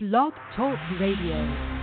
Blog Talk Radio.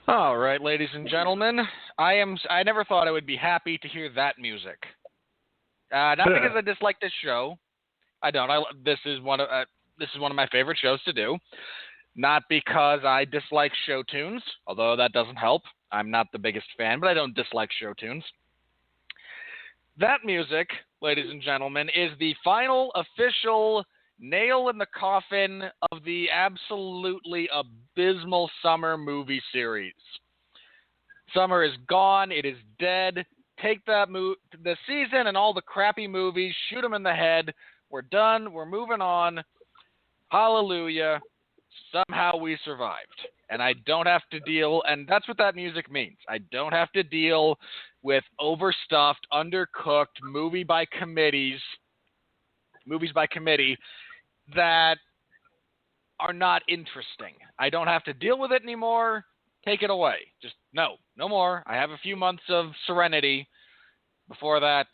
All right, ladies and gentlemen, I never thought I would be happy to hear that music. Not because I dislike this show. I don't. This is one of my favorite shows to do. Not because I dislike show tunes, although that doesn't help. I'm not the biggest fan, but I don't dislike show tunes. That music, ladies and gentlemen, is the final official nail in the coffin of the absolutely abysmal summer movie series. Summer is gone. It is dead. Take the season and all the crappy movies, shoot them in the head. We're done. We're moving on. Hallelujah. Somehow we survived. And I don't have to deal, and that's what that music means. I don't have to deal with overstuffed, undercooked movies by committee that are not interesting. I don't have to deal with it anymore. Take it away. Just no more. I have a few months of serenity before that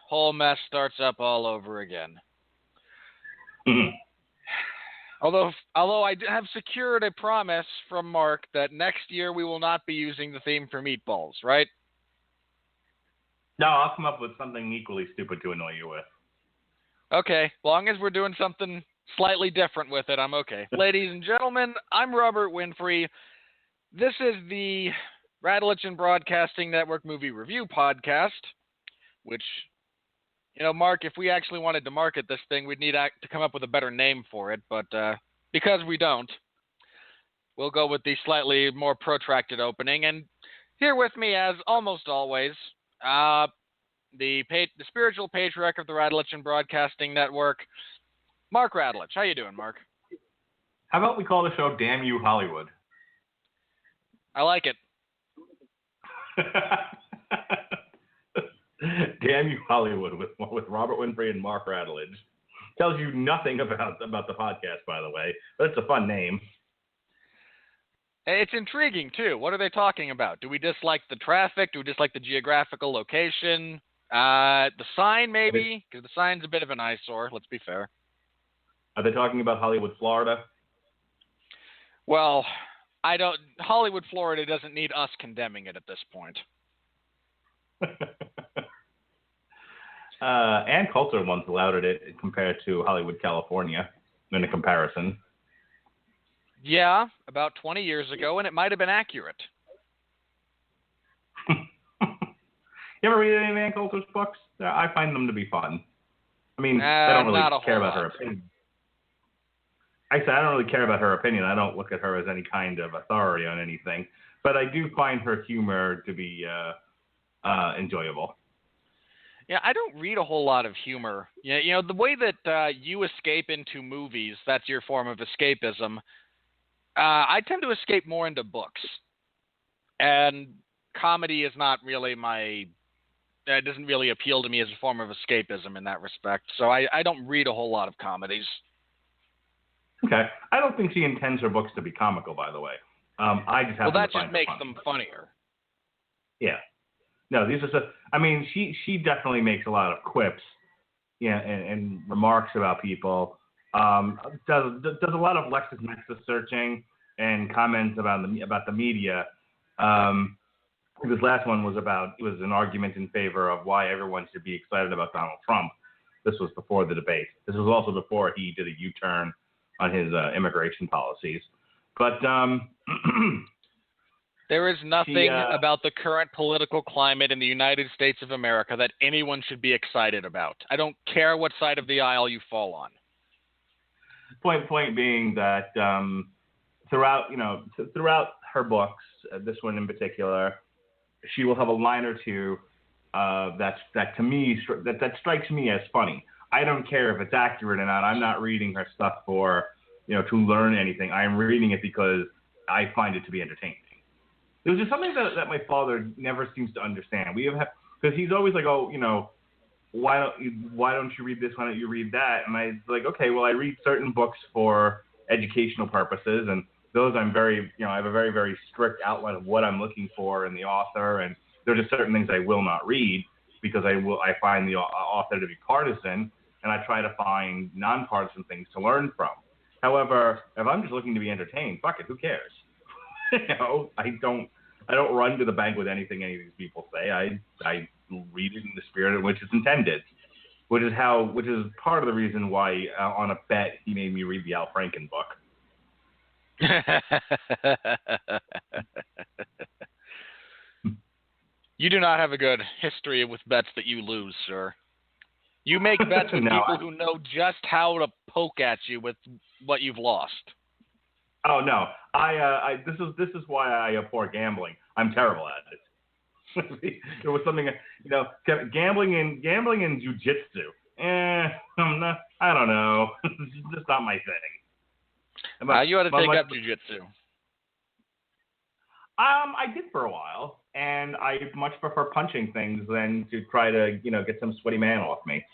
whole mess starts up all over again. Mm-hmm. Although I have secured a promise from Mark that next year we will not be using the theme for Meatballs, right? No, I'll come up with something equally stupid to annoy you with. Okay, as long as we're doing something slightly different with it, I'm okay. Ladies and gentlemen, I'm Robert Winfree. This is the Radulich and Broadcasting Network Movie Review Podcast, which, Mark, if we actually wanted to market this thing, we'd need to come up with a better name for it, but because we don't, we'll go with the slightly more protracted opening. And here with me, as almost always, the spiritual patriarch of the Radulich and Broadcasting Network, Mark Radulich. How you doing, Mark? How about we call the show Damn You Hollywood? I like it. Damn You Hollywood with Robert Winfree and Mark Radulich. Tells you nothing about the podcast, by the way, but it's a fun name. It's intriguing, too. What are they talking about? Do we dislike the traffic? Do we dislike the geographical location? The sign, maybe? Because the sign's a bit of an eyesore, let's be fair. Are they talking about Hollywood, Florida? Well, Hollywood, Florida doesn't need us condemning it at this point. Ann Coulter once lauded it compared to Hollywood, California, in a comparison. Yeah, about 20 years ago, and it might have been accurate. You ever read any of Ann Coulter's books? I find them to be fun. I mean, I don't really care about her opinion. I said I don't really care about her opinion. I don't look at her as any kind of authority on anything. But I do find her humor to be enjoyable. Yeah, I don't read a whole lot of humor. Yeah, the way that you escape into movies, that's your form of escapism. I tend to escape more into books. And comedy is not really it doesn't really appeal to me as a form of escapism in that respect. So I don't read a whole lot of comedies. Okay. I don't think she intends her books to be comical, by the way. I just happen to find that just makes them funnier. Yeah. No, these are she definitely makes a lot of quips, and remarks about people. Does a lot of LexisNexis searching and comments about the media. This last one was an argument in favor of why everyone should be excited about Donald Trump. This was before the debate. This was also before he did a U-turn on his immigration policies. But there is nothing about the current political climate in the United States of America that anyone should be excited about. I don't care what side of the aisle you fall on. Point being that throughout her books, this one in particular, she will have a line or two that to me that strikes me as funny. I don't care if it's accurate or not. I'm not reading her stuff for to learn anything. I am reading it because I find it to be entertaining. There's just something that my father never seems to understand. Because he's always like, why don't you read this? Why don't you read that? And I like, okay, well, I read certain books for educational purposes, and those I'm very, I have a very, very strict outline of what I'm looking for in the author, and there are just certain things I will not read because I find the author to be partisan, and I try to find nonpartisan things to learn from. However, if I'm just looking to be entertained, fuck it, who cares? I don't run to the bank with anything any of these people say. I read it in the spirit in which it's intended, which is part of the reason why on a bet he made me read the Al Franken book. You do not have a good history with bets that you lose, sir. You make bets with people who know just how to poke at you with what you've lost. Oh no, this is why I abhor gambling. I'm terrible at it. It was something, gambling and jujitsu. I don't know. It's just not my thing. You ought to take up jujitsu. I did for a while, and I much prefer punching things than to try to, get some sweaty man off me.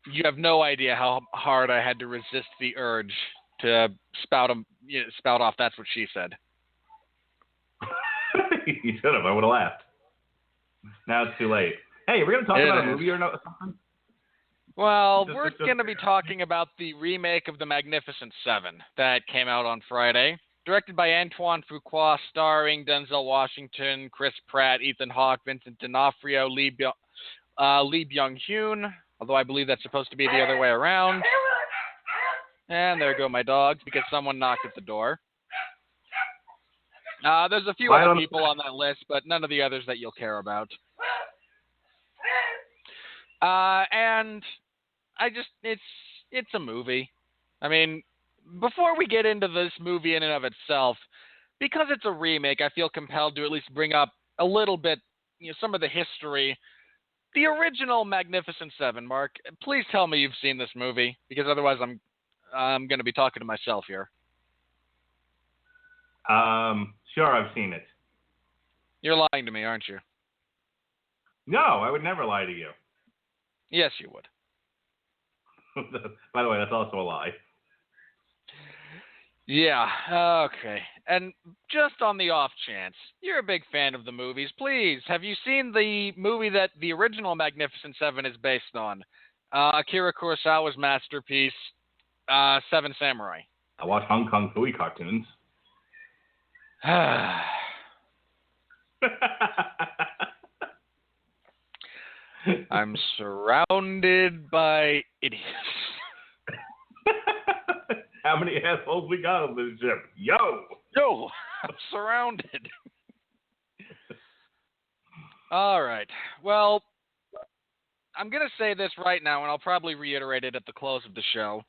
You have no idea how hard I had to resist the urge to spout off. That's what she said. You should have. I would have laughed. Now it's too late. Hey, we're going to talk about a movie or something? Well, we're going to be talking about the remake of The Magnificent Seven that came out on Friday. Directed by Antoine Fuqua, starring Denzel Washington, Chris Pratt, Ethan Hawke, Vincent D'Onofrio, Lee Byung-hun, although I believe that's supposed to be the other way around. And there go my dogs because someone knocked at the door. There's a few other people on that list, but none of the others that you'll care about. And it's a movie. I mean, before we get into this movie in and of itself, because it's a remake, I feel compelled to at least bring up a little bit, some of the history. The original Magnificent Seven, Mark, please tell me you've seen this movie, because otherwise I'm going to be talking to myself here. Sure, I've seen it. You're lying to me, aren't you? No, I would never lie to you. Yes, you would. By the way, that's also a lie. Yeah, okay. And just on the off chance, you're a big fan of the movies. Please, have you seen the movie that the original Magnificent Seven is based on? Akira Kurosawa's masterpiece, Seven Samurai. I watch Hong Kong Phooey cartoons. I'm surrounded by idiots. How many assholes we got on this ship? Yo, I'm surrounded. All right. Well, I'm going to say this right now, and I'll probably reiterate it at the close of the show.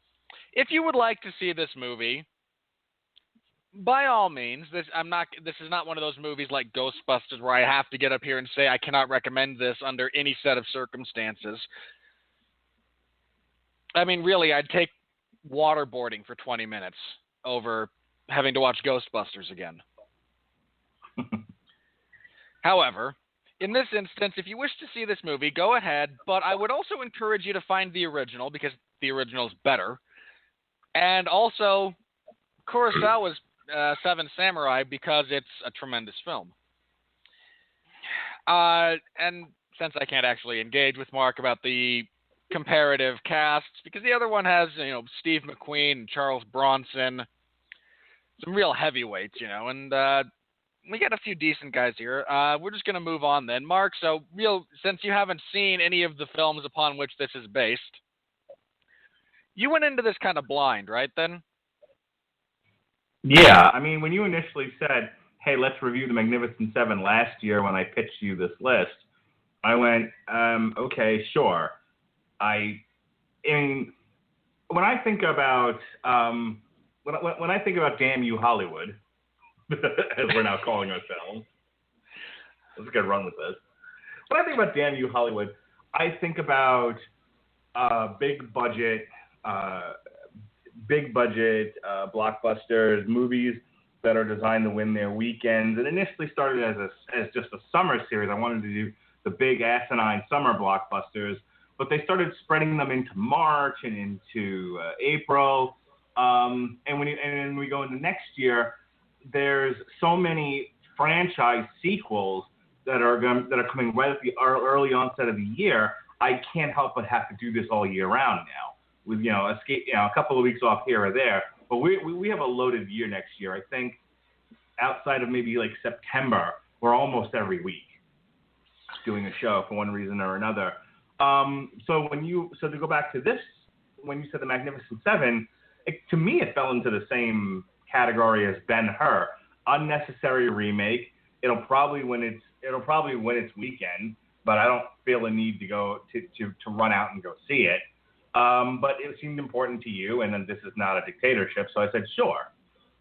If you would like to see this movie, by all means, this is not one of those movies like Ghostbusters where I have to get up here and say I cannot recommend this under any set of circumstances. I mean, really, I'd take waterboarding for 20 minutes over having to watch Ghostbusters again. However, in this instance, if you wish to see this movie, go ahead, but I would also encourage you to find the original because the original is better. And also, Kurosawa's Seven Samurai because it's a tremendous film. And since I can't actually engage with Mark about the comparative casts, because the other one has, Steve McQueen and Charles Bronson, some real heavyweights, and we got a few decent guys here. We're just going to move on then. Mark, since you haven't seen any of the films upon which this is based, you went into this kind of blind, right, then? Yeah, I mean, when you initially said, hey, let's review The Magnificent Seven last year when I pitched you this list, I went, okay, sure. I mean, when I think about when I think about Damn You Hollywood, as we're now calling ourselves, let's get run with this. When I think about Damn You Hollywood, I think about big budget blockbusters, movies that are designed to win their weekends. It initially started as just a summer series. I wanted to do the big asinine summer blockbusters, but they started spreading them into March and into April. And when we go into next year, there's so many franchise sequels that are coming right at the early onset of the year. I can't help but have to do this all year round now, with a couple of weeks off here or there. But we have a loaded year next year. I think outside of maybe like September, we're almost every week doing a show for one reason or another. So to go back to this, when you said The Magnificent Seven, to me it fell into the same category as Ben-Hur, unnecessary remake. It'll probably win its weekend, but I don't feel a need to go to run out and go see it. But it seemed important to you, and then this is not a dictatorship, so I said sure.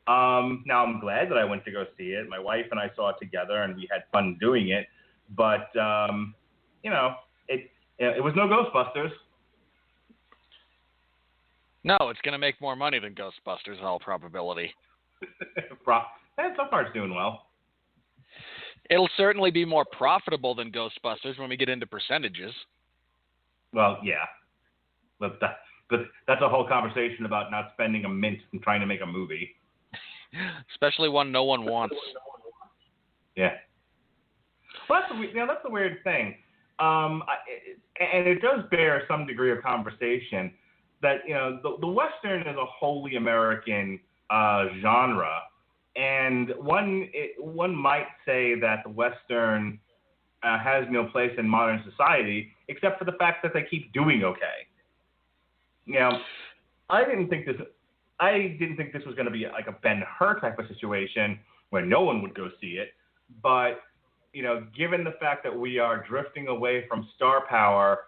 Now I'm glad that I went to go see it. My wife and I saw it together, and we had fun doing it. But it was no Ghostbusters. No, it's going to make more money than Ghostbusters in all probability. So far it's doing well. It'll certainly be more profitable than Ghostbusters when we get into percentages. Well, yeah. But that's a whole conversation about not spending a mint and trying to make a movie. Especially one no one wants. Yeah. Well, that's the weird thing. And it does bear some degree of conversation that, the Western is a wholly American genre. And one might say that the Western has no place in modern society, except for the fact that they keep doing okay. I didn't think this was going to be like a Ben-Hur type of situation where no one would go see it. But, given the fact that we are drifting away from star power,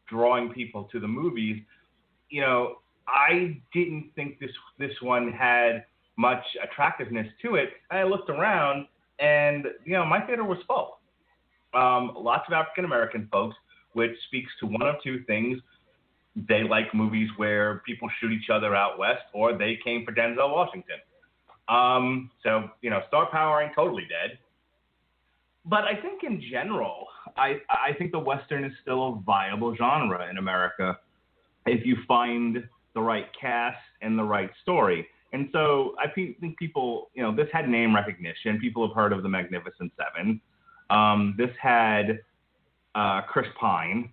drawing people to the movies, I didn't think this one had much attractiveness to it. I looked around and, my theater was full. Lots of African-American folks, which speaks to one of two things. They like movies where people shoot each other out west, or they came for Denzel Washington. Star power ain't totally dead. But I think in general, I think the Western is still a viable genre in America if you find the right cast and the right story. And so I think people, this had name recognition. People have heard of The Magnificent Seven. This had Chris Pratt.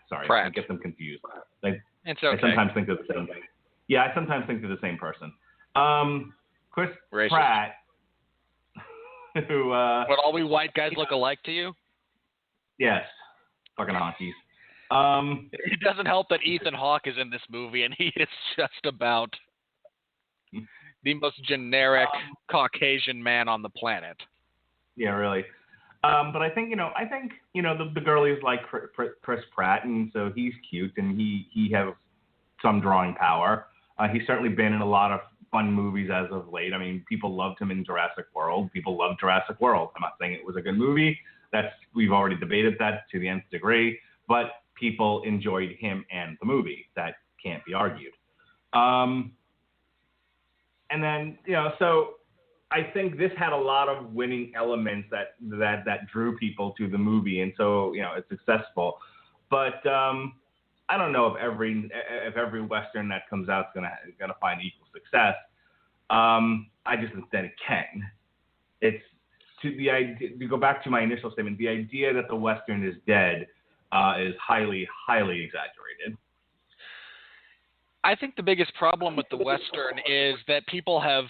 Sorry, Pratt. I get them confused. It's okay. I sometimes think they're the same thing. Yeah, I sometimes think they're the same person. Chris Racist. Pratt, who... But all we white guys look alike to you? Yes. Fucking honkies. It doesn't help that Ethan Hawke is in this movie, and he is just about the most generic Caucasian man on the planet. Yeah, really. But I think the girlies like Chris Pratt, and so he's cute, and he has some drawing power. He's certainly been in a lot of fun movies as of late. I mean, people loved him in Jurassic World. People loved Jurassic World. I'm not saying it was a good movie. We've already debated that to the nth degree, but people enjoyed him and the movie. That can't be argued. And then, so I think this had a lot of winning elements that drew people to the movie, and so it's successful. But I don't know if every Western that comes out is gonna find equal success. I just think that it can. It's to go back to my initial statement. The idea that the Western is dead is highly, highly exaggerated. I think the biggest problem with the Western is that people have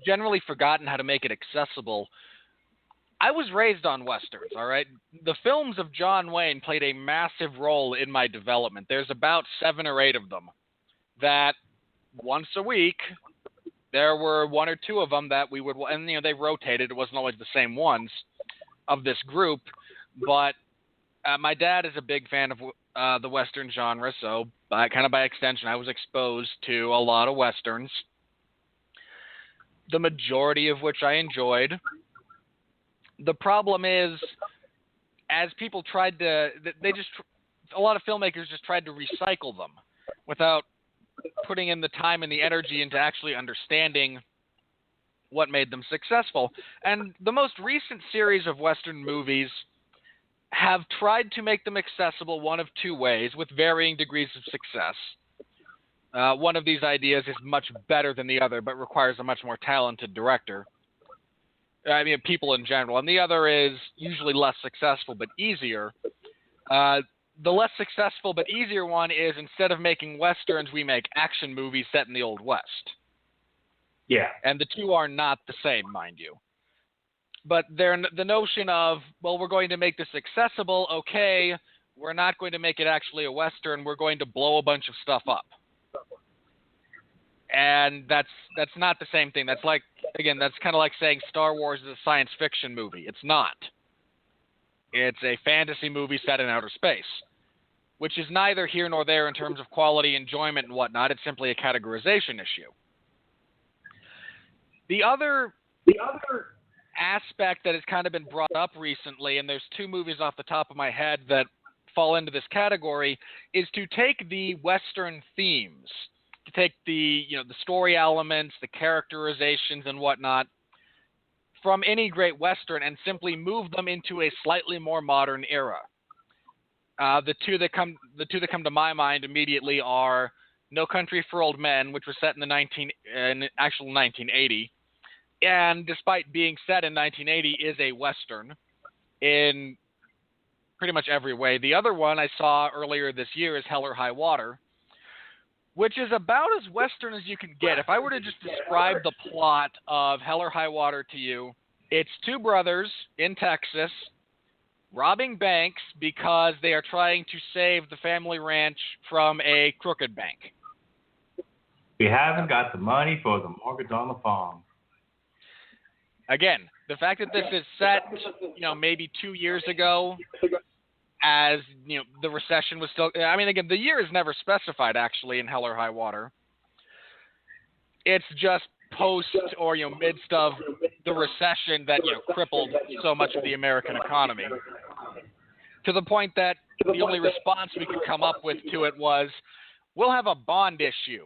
generally forgotten how to make it accessible. I was raised on Westerns, all right? The films of John Wayne played a massive role in my development. There's about 7 or 8 of them that once a week, there were 1 or 2 of them that we would, and they rotated. It wasn't always the same ones of this group, but my dad is a big fan of the Western genre, so kind of by extension, I was exposed to a lot of Westerns, the majority of which I enjoyed. The problem is, as people tried to, a lot of filmmakers just tried to recycle them without putting in the time and the energy into actually understanding what made them successful. And the most recent series of Western movies have tried to make them accessible one of 2 ways with varying degrees of success. One of these ideas is much better than the other, but requires a much more talented director. I mean, people in general. And the other is usually less successful, but easier. The less successful but easier one is, instead of making Westerns, we make action movies set in the Old West. Yeah. And the 2 are not the same, mind you. But the notion of, well, we're going to make this accessible, okay, we're not going to make it actually a Western, we're going to blow a bunch of stuff up. And that's not the same thing. That's kind of like saying Star Wars is a science fiction movie. It's not. It's a fantasy movie set in outer space, which is neither here nor there in terms of quality, enjoyment, and whatnot. It's simply a categorization issue. The other aspect that has kind of been brought up recently, and there's 2 movies off the top of my head that fall into this category, is to take the Western themes, to take the story elements, the characterizations and whatnot from any great Western and simply move them into a slightly more modern era. The two that come to my mind immediately are No Country for Old Men, which was set in the actual 1980, and despite being set in 1980, is a Western in pretty much every way. The other one I saw earlier this year is Hell or High Water, which is about as Western as you can get. If I were to just describe the plot of Hell or High Water to you, it's 2 brothers in Texas robbing banks because they are trying to save the family ranch from a crooked bank. We haven't got the money for the mortgage on the farm. Again, the fact that this is set, maybe 2 years ago, as, the recession was still, again, the year is never specified, actually, in Hell or High Water. It's just post or, midst of the recession that, crippled so much of the American economy. To the point that the only response we could come up with to it was, we'll have a bond issue,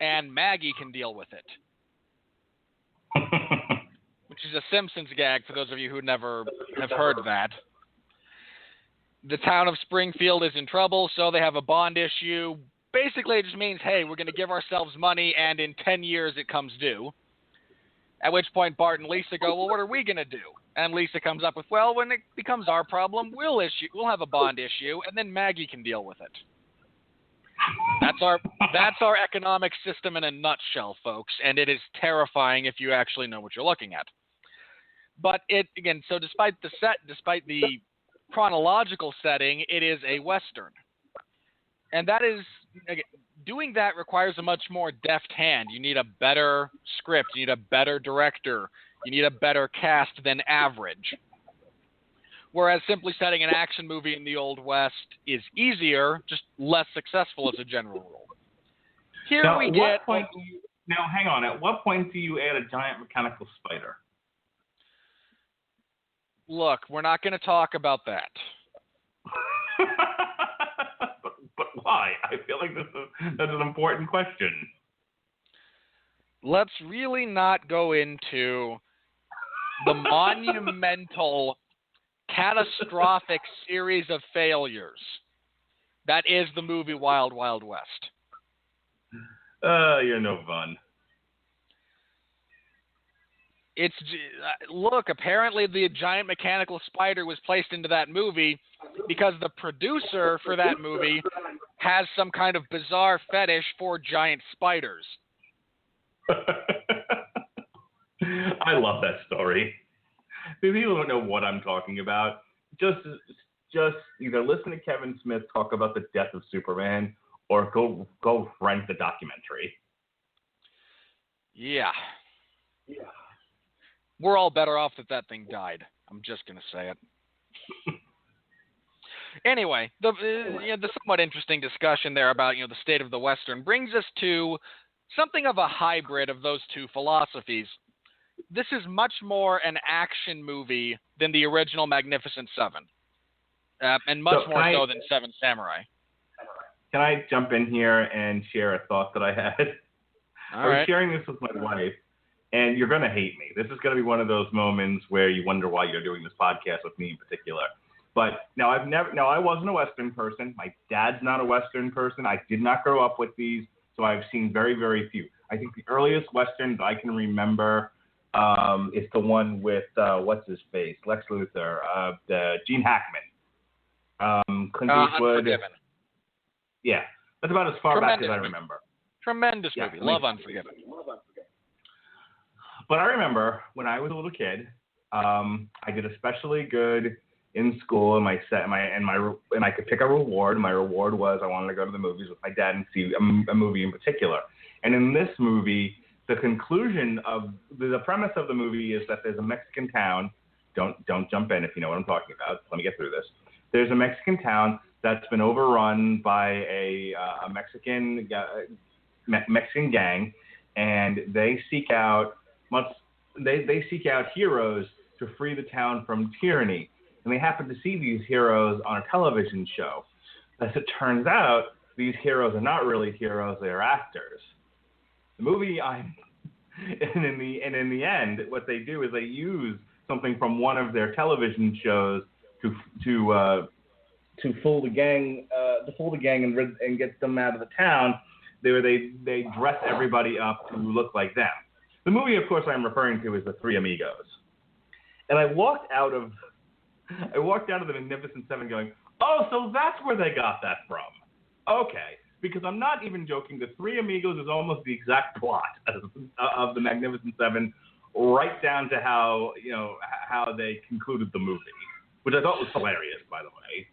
and Maggie can deal with it. Which is a Simpsons gag for those of you who never have heard that. The town of Springfield is in trouble, so they have a bond issue. Basically, it just means, hey, we're going to give ourselves money, and in 10 years it comes due. At which point Bart and Lisa go, well, what are we going to do? And Lisa comes up with, well, when it becomes our problem, we'll have a bond issue, and then Maggie can deal with it. That's our economic system in a nutshell, folks, and it is terrifying if you actually know what you're looking at. But so despite the chronological setting, it is a Western. And that is, doing that requires a much more deft hand. You need a better script, you need a better director, you need a better cast than average. Whereas simply setting an action movie in the Old West is easier, just less successful as a general rule. Now, hang on. At what point do you add a giant mechanical spider? Look, we're not going to talk about that. but why? I feel like that's an important question. let's really not go into the monumental, catastrophic series of failures that is the movie Wild Wild West. You're no fun. Look, apparently the giant mechanical spider was placed into that movie because the producer for that movie has some kind of bizarre fetish for giant spiders. I love that story. People don't know what I'm talking about. Just either listen to Kevin Smith talk about the death of Superman or go rent the documentary. Yeah. We're all better off that thing died. I'm just going to say it. Anyway, the somewhat interesting discussion there about the state of the Western brings us to something of a hybrid of those two philosophies. This is much more an action movie than the original Magnificent Seven, and much more so than Seven Samurai. Can I jump in here and share a thought that I had? I was sharing this with my wife, and you're going to hate me. This is going to be one of those moments where you wonder why you're doing this podcast with me in particular. But I wasn't a Western person. My dad's not a Western person. I did not grow up with these, so I've seen very, very few. I think the earliest Westerns I can remember is the one with what's his face, Lex Luthor, Gene Hackman, Clint Eastwood. Unforgiven. Yeah, that's about as far back as I remember. Tremendous movie. Love Unforgiven. But I remember when I was a little kid, I did especially good in school, and I could pick a reward. My reward was I wanted to go to the movies with my dad and see a movie in particular. And in this movie, the conclusion of the premise of the movie is that there's a Mexican town. Don't jump in if you know what I'm talking about. Let me get through this. There's a Mexican town that's been overrun by a Mexican gang, and they seek out heroes to free the town from tyranny. And they happen to see these heroes on a television show. As it turns out, these heroes are not really heroes; they are actors. The movie, and in the end, what they do is they use something from one of their television shows to fool the gang, and get them out of the town. They dress everybody up to look like them. The movie, of course, I'm referring to is The Three Amigos. And I walked out of the Magnificent Seven going, oh, so that's where they got that from. Okay. Because I'm not even joking. The Three Amigos is almost the exact plot of the Magnificent Seven, right down to how they concluded the movie, which I thought was hilarious, by the way.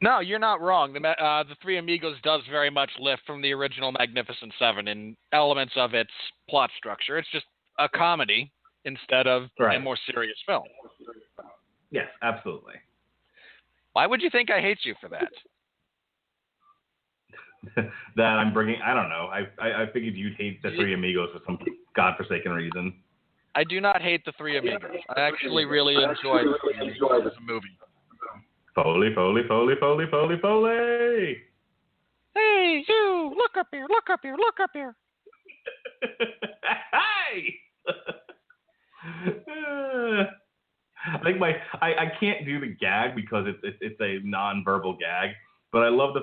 No, you're not wrong. The Three Amigos does very much lift from the original Magnificent Seven in elements of its plot structure. It's just a comedy instead of a more serious film. Yes, absolutely. Why would you think I hate you for that? That I'm bringing, I don't know. I figured you'd hate the Three Amigos for some godforsaken reason. I do not hate the Three Amigos. I actually really enjoyed the Three Amigos as a movie. Foley, Foley, Foley, Foley, Foley, Foley. Hey, you! Look up here! Look up here! Look up here! Hey! I think I can't do the gag because it's a non-verbal gag. But I love the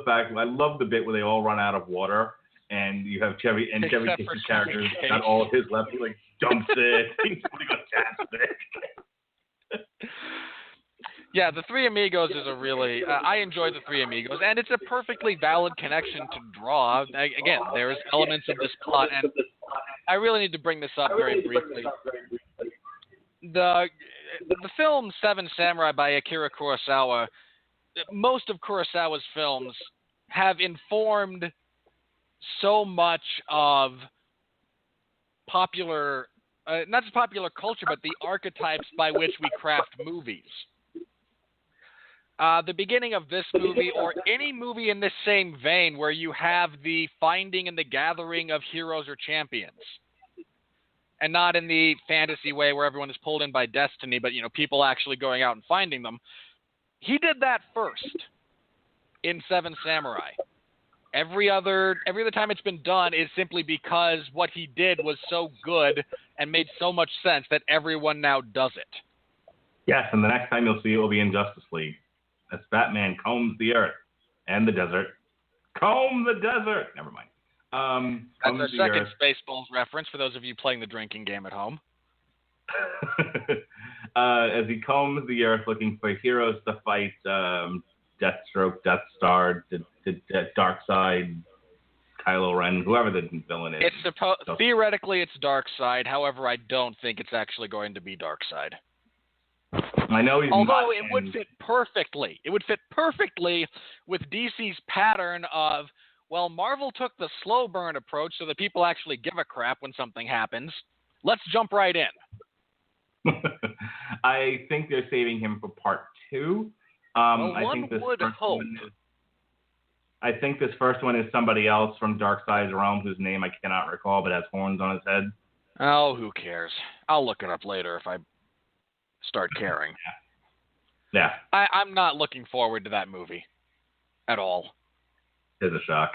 bit where they all run out of water, and you have Chevy Chase's character got all of his left. He like dumps it. He's fantastic. Yeah, the Three Amigos is a really I enjoy the Three Amigos, and it's a perfectly valid connection to draw. Again, there's elements of this plot, and I really need to bring this up very briefly. The film Seven Samurai by Akira Kurosawa. Most of Kurosawa's films have informed so much of popular, not just popular culture, but the archetypes by which we craft movies. The beginning of this movie, or any movie in this same vein, where you have the finding and the gathering of heroes or champions, and not in the fantasy way where everyone is pulled in by destiny, but people actually going out and finding them. He did that first in Seven Samurai. Every other time it's been done is simply because what he did was so good and made so much sense that everyone now does it. Yes, and the next time you'll see it will be in Justice League. As Batman combs the earth and the desert. Comb the desert! Never mind. That's our second Spaceballs reference for those of you playing the drinking game at home. As he combs the earth looking for heroes to fight Deathstroke, Deathstar, Darkseid, Kylo Ren, whoever the villain is. Theoretically, it's Darkseid. However, I don't think it's actually going to be Darkseid. I know he's Although it would fit perfectly. It would fit perfectly with DC's pattern of, well, Marvel took the slow burn approach so that people actually give a crap when something happens. Let's jump right in. I think they're saving him for part 2. I think this first one is somebody else from Darkseid's realm whose name I cannot recall but has horns on his head. Oh, who cares? I'll look it up later if I start caring. Yeah. I'm not looking forward to that movie at all. It's a shock.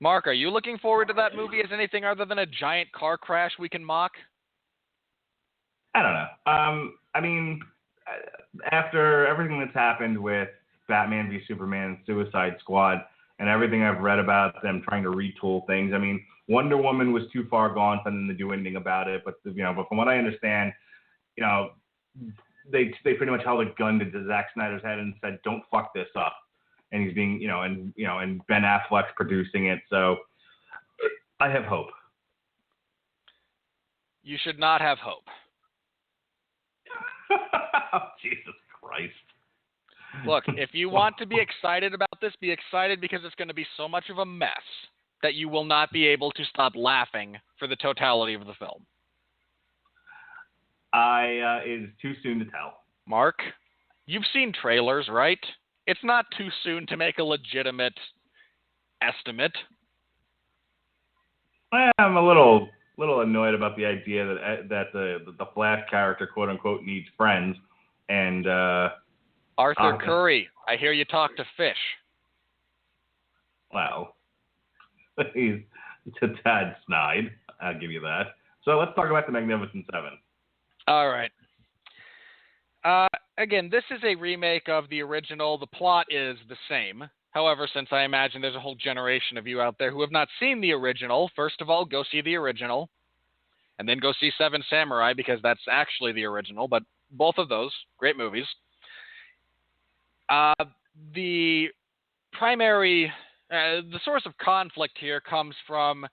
Mark, are you looking forward to that movie as anything other than a giant car crash we can mock? I don't know. I mean, after everything that's happened with Batman v Superman, Suicide Squad, and everything I've read about them trying to retool things, I mean, Wonder Woman was too far gone for them to do anything about it. But but from what I understand, they pretty much held a gun to Zack Snyder's head and said, "Don't fuck this up." And he's being, and Ben Affleck's producing it, so I have hope. You should not have hope. Jesus Christ. Look, if you want to be excited about this, be excited because it's going to be so much of a mess that you will not be able to stop laughing for the totality of the film. It is too soon to tell. Mark, you've seen trailers, right? It's not too soon to make a legitimate estimate. I'm a little annoyed about the idea that the Flash character, quote unquote, needs friends, and Arthur Curry. I hear you talk to fish. Well, he's a tad snide. I'll give you that. So let's talk about the Magnificent Seven. All right. Again, this is a remake of the original. The plot is the same. However, since I imagine there's a whole generation of you out there who have not seen the original, first of all, go see the original, and then go see Seven Samurai, because that's actually the original, but both of those, great movies. The primary, the source of conflict here comes from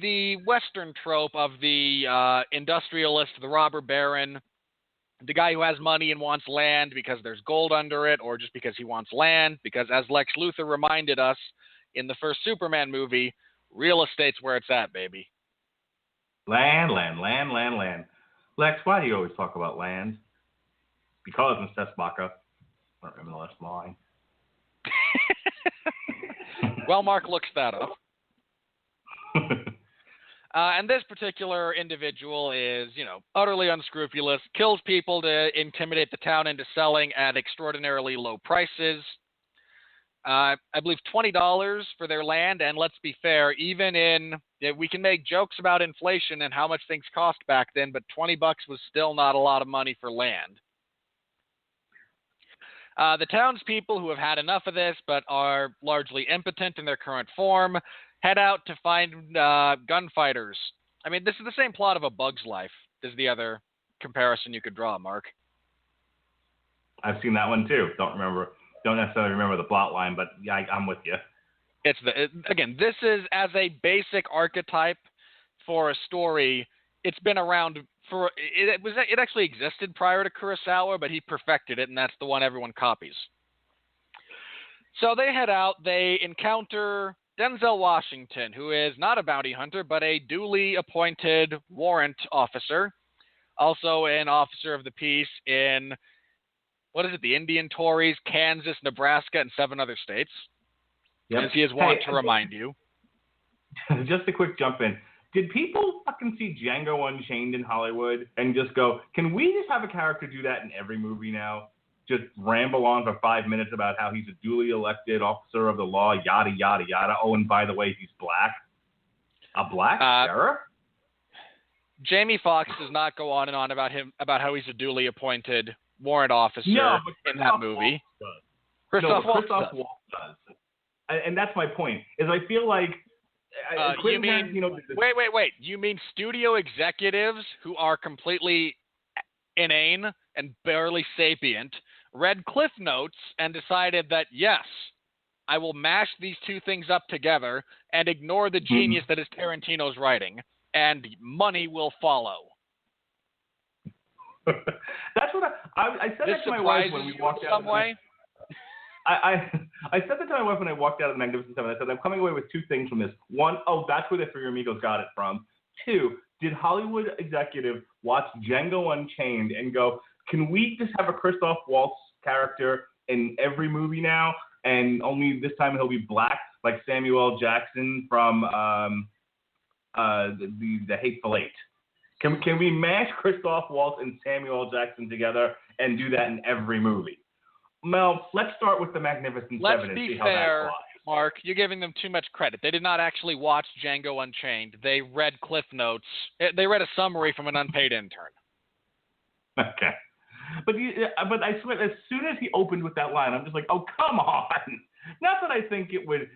the Western trope of the industrialist, the robber baron, the guy who has money and wants land because there's gold under it, or just because he wants land, because as Lex Luthor reminded us in the first Superman movie, real estate's where it's at, baby. Land. Lex, why do you always talk about land? Because, Mr. Tessmacher. I don't remember the last line. Well, Mark looks that up. And this particular individual is, utterly unscrupulous, kills people to intimidate the town into selling at extraordinarily low prices. I believe $20 for their land, and let's be fair, we can make jokes about inflation and how much things cost back then, but $20 was still not a lot of money for land. The townspeople who have had enough of this but are largely impotent in their current form head out to find gunfighters. I mean, this is the same plot of A Bug's Life, is the other comparison you could draw, Mark. I've seen that one too. Don't necessarily remember the plot line, but yeah, I'm with you. Again, this is as a basic archetype for a story. It's been around it actually existed prior to Kurosawa, but he perfected it, and that's the one everyone copies. So they head out, they encounter Denzel Washington, who is not a bounty hunter, but a duly appointed warrant officer, also an officer of the peace in, the Indian Tories, Kansas, Nebraska, and 7 other states, as he is wont to remind you. Just a quick jump in. Did people fucking see Django Unchained in Hollywood and just go, can we just have a character do that in every movie now? just ramble on for 5 minutes about how he's a duly elected officer of the law, yada, yada, yada. Oh, and by the way, he's black. A black sheriff? Jamie Foxx does not go on and on about how he's a duly appointed warrant officer in that movie. Christoph Waltz does. And that's my point, is I feel like you mean, wait. You mean studio executives who are completely inane and barely sapient read Cliff Notes and decided that, yes, I will mash these two things up together and ignore the genius that is Tarantino's writing, and money will follow. That's what I said that to my wife when we walked out. I said that to my wife when I walked out of the Magnificent Seven. I said, I'm coming away with two things from this. One, that's where the Three Amigos got it from. Two, did Hollywood executive watch Django Unchained and go, can we just have a Christoph Waltz character in every movie now, and only this time he'll be black, like Samuel Jackson from the Hateful Eight? Can we mash Christoph Waltz and Samuel Jackson together and do that in every movie? Well, let's start with the Magnificent Seven and see how that flies. Mark, you're giving them too much credit. They did not actually watch Django Unchained. They read Cliff Notes. They read a summary from an unpaid intern. Okay. But I swear, as soon as he opened with that line, I'm just like, oh, come on. Not that I think it would,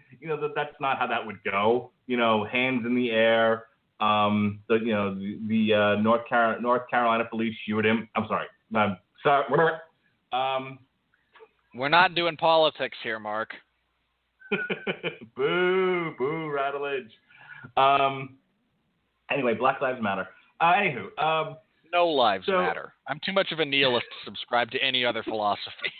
that's not how that would go. Hands in the air. The North Carolina police shoot him. I'm sorry. Sorry. We're not doing politics here, Mark. Boo, Radulich. Anyway, Black Lives Matter. No lives matter. I'm too much of a nihilist to subscribe to any other philosophy.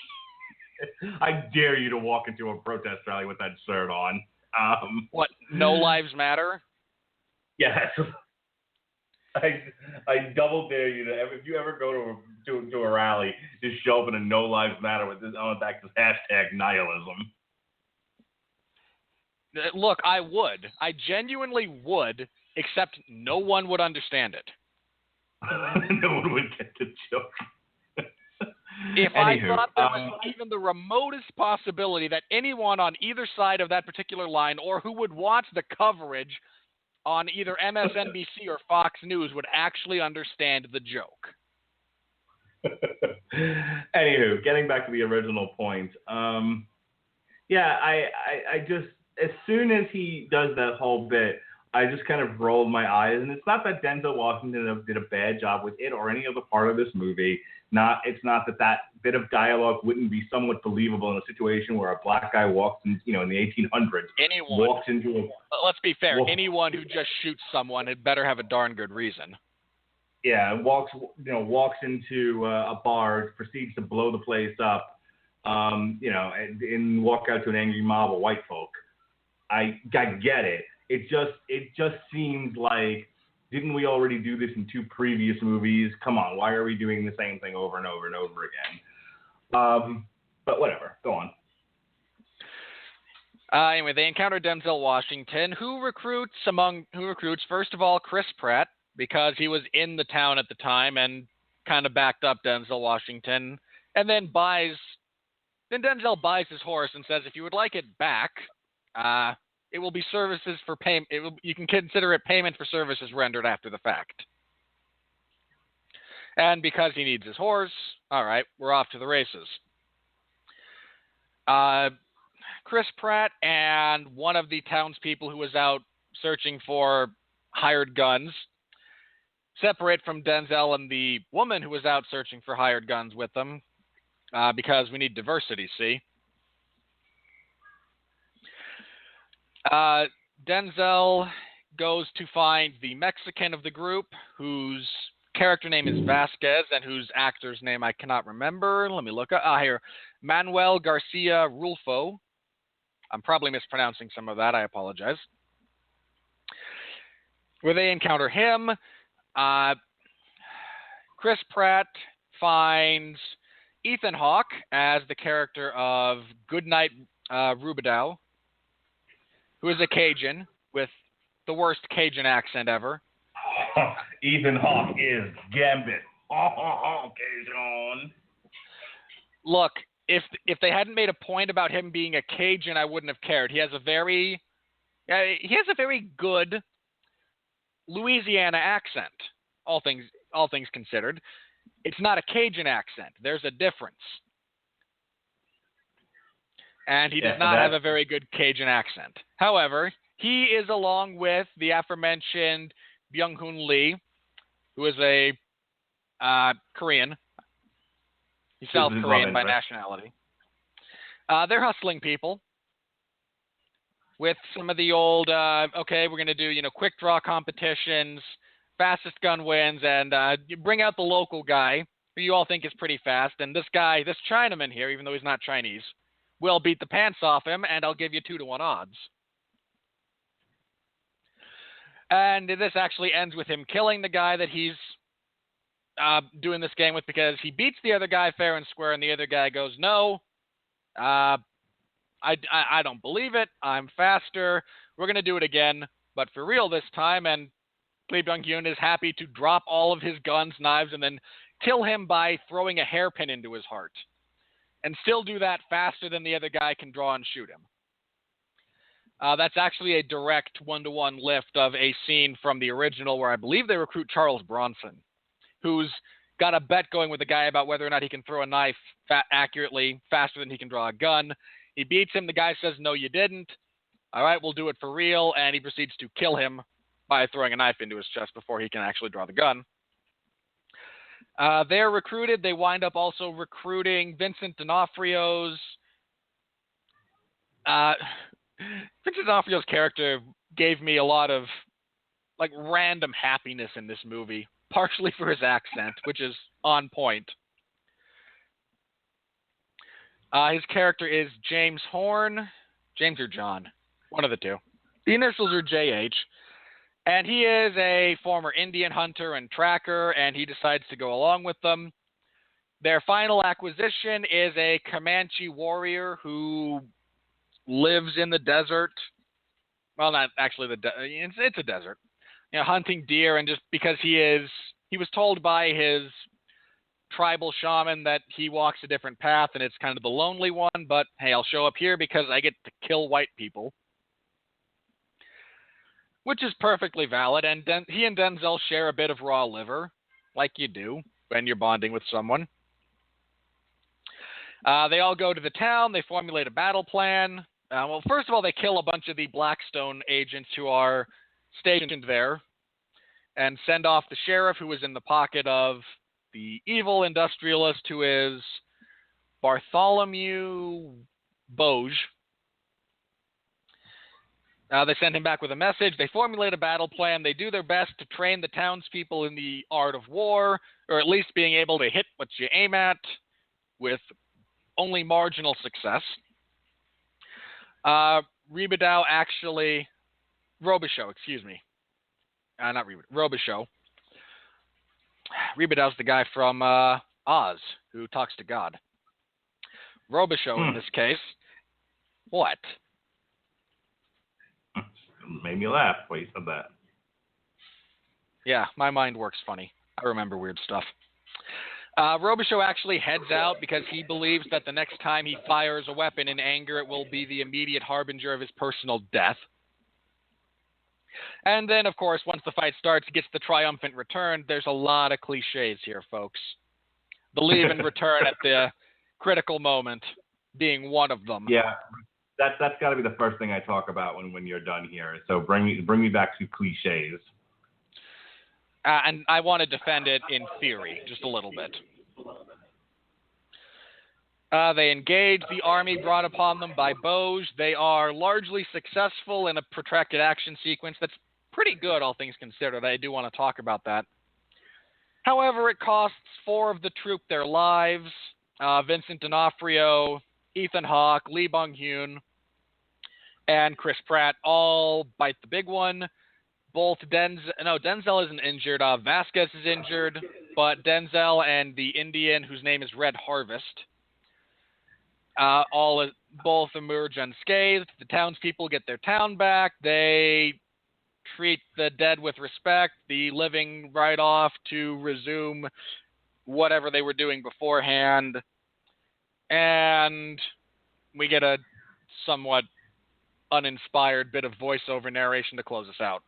I dare you to walk into a protest rally with that shirt on. What? No lives matter? Yes. I double dare you to, if you ever go to a rally, just show up in a No Lives Matter with this on the back this hashtag nihilism. Look, I would. I genuinely would, except no one would understand it. No one would get the joke. If I thought there was even the remotest possibility that anyone on either side of that particular line, or who would watch the coverage on either MSNBC or Fox News, would actually understand the joke. Anywho, getting back to the original point. I just, as soon as he does that whole bit, I just kind of rolled my eyes. And it's not that Denzel Washington did a bad job with it or any other part of this movie. It's not that bit of dialogue wouldn't be somewhat believable in a situation where a black guy walks in, in the 1800s. Walks into a... Let's be fair. Anyone who just shoots someone had better have a darn good reason. Yeah, walks into a bar, proceeds to blow the place up, and walk out to an angry mob of white folk. I get it. It just seems like, didn't we already do this in two previous movies? Come on, why are we doing the same thing over and over and over again? But whatever, go on. Anyway, they encounter Denzel Washington, who recruits first of all Chris Pratt, because he was in the town at the time and kind of backed up Denzel Washington, and then Denzel buys his horse and says, if you would like it back, it will be services for payment. You can consider it payment for services rendered after the fact. And because he needs his horse, all right, we're off to the races. Chris Pratt and one of the townspeople who was out searching for hired guns separate from Denzel and the woman who was out searching for hired guns with them, because we need diversity, see? Denzel goes to find the Mexican of the group, whose character name is Vasquez and whose actor's name I cannot remember. Let me look up. Here. Manuel Garcia-Rulfo. I'm probably mispronouncing some of that. I apologize. Where they encounter him, Chris Pratt finds Ethan Hawke as the character of Goodnight Rubidoux, who is a Cajun with the worst Cajun accent ever. Ethan Hawke is Gambit. Cajun. look, if they hadn't made a point about him being a Cajun, I wouldn't have cared. He has a very good Louisiana accent, all things considered. It's not a Cajun accent. There's a difference. And he does not have a very good Cajun accent. However, he is along with the aforementioned Byung-hun Lee, who is a Korean. He's South Korean by nationality. They're hustling people with some of the old, okay, we're going to do, quick draw competitions, fastest gun wins, and you bring out the local guy who you all think is pretty fast. And this Chinaman here, even though he's not Chinese, will beat the pants off him, and I'll give you 2-to-1 odds. And this actually ends with him killing the guy that he's doing this game with, because he beats the other guy fair and square, and the other guy goes, no, I don't believe it. I'm faster. We're going to do it again, but for real this time. And Lee Byung-hun is happy to drop all of his guns, knives, and then kill him by throwing a hairpin into his heart. And still do that faster than the other guy can draw and shoot him. That's actually a direct 1-to-1 lift of a scene from the original where I believe they recruit Charles Bronson, who's got a bet going with the guy about whether or not he can throw a knife accurately faster than he can draw a gun. He beats him. The guy says, no, you didn't. All right, we'll do it for real. And he proceeds to kill him by throwing a knife into his chest before he can actually draw the gun. They're recruited. They wind up also recruiting Vincent D'Onofrio's... Vincent D'Onofrio's character gave me a lot of random happiness in this movie, partially for his accent, which is on point. His character is James Horn. James or John. One of the two. The initials are JH. And he is a former Indian hunter and tracker, and he decides to go along with them. Their final acquisition is a Comanche warrior who lives in the desert. Well, not actually it's a desert. Hunting deer, and just because he was told by his tribal shaman that he walks a different path, and it's kind of the lonely one, but hey, I'll show up here because I get to kill white people. Which is perfectly valid, and he and Denzel share a bit of raw liver, like you do when you're bonding with someone. They all go to the town, they formulate a battle plan. Well, first of all, they kill a bunch of the Blackstone agents who are stationed there, and send off the sheriff, who is in the pocket of the evil industrialist, who is Bartholomew Boge. They send him back with a message. They formulate a battle plan. They do their best to train the townspeople in the art of war, or at least being able to hit what you aim at with only marginal success. Robichaux, excuse me. Not Robichaux. Robichaux's the guy from Oz who talks to God. Robichaux in this case. What? Made me laugh when you said that. Yeah, my mind works funny. I remember weird stuff. Robichaux actually heads out because he believes that the next time he fires a weapon in anger, it will be the immediate harbinger of his personal death. And then, of course, once the fight starts, he gets the triumphant return. There's a lot of cliches here, folks. The leave and return at the critical moment being one of them. Yeah. That's got to be the first thing I talk about when you're done here. So bring me back to cliches. And I want to defend it in theory, just a little bit. They engage the army brought upon them by Boge. They are largely successful in a protracted action sequence that's pretty good, all things considered. I do want to talk about that. However, it costs 4 of the troop their lives. Vincent D'Onofrio, Ethan Hawke, Lee Byung-hun, and Chris Pratt all bite the big one. Denzel isn't injured. Vasquez is injured, but Denzel and the Indian, whose name is Red Harvest, both emerge unscathed. The townspeople get their town back. They treat the dead with respect. The living ride off to resume whatever they were doing beforehand. And we get a somewhat uninspired bit of voiceover narration to close us out.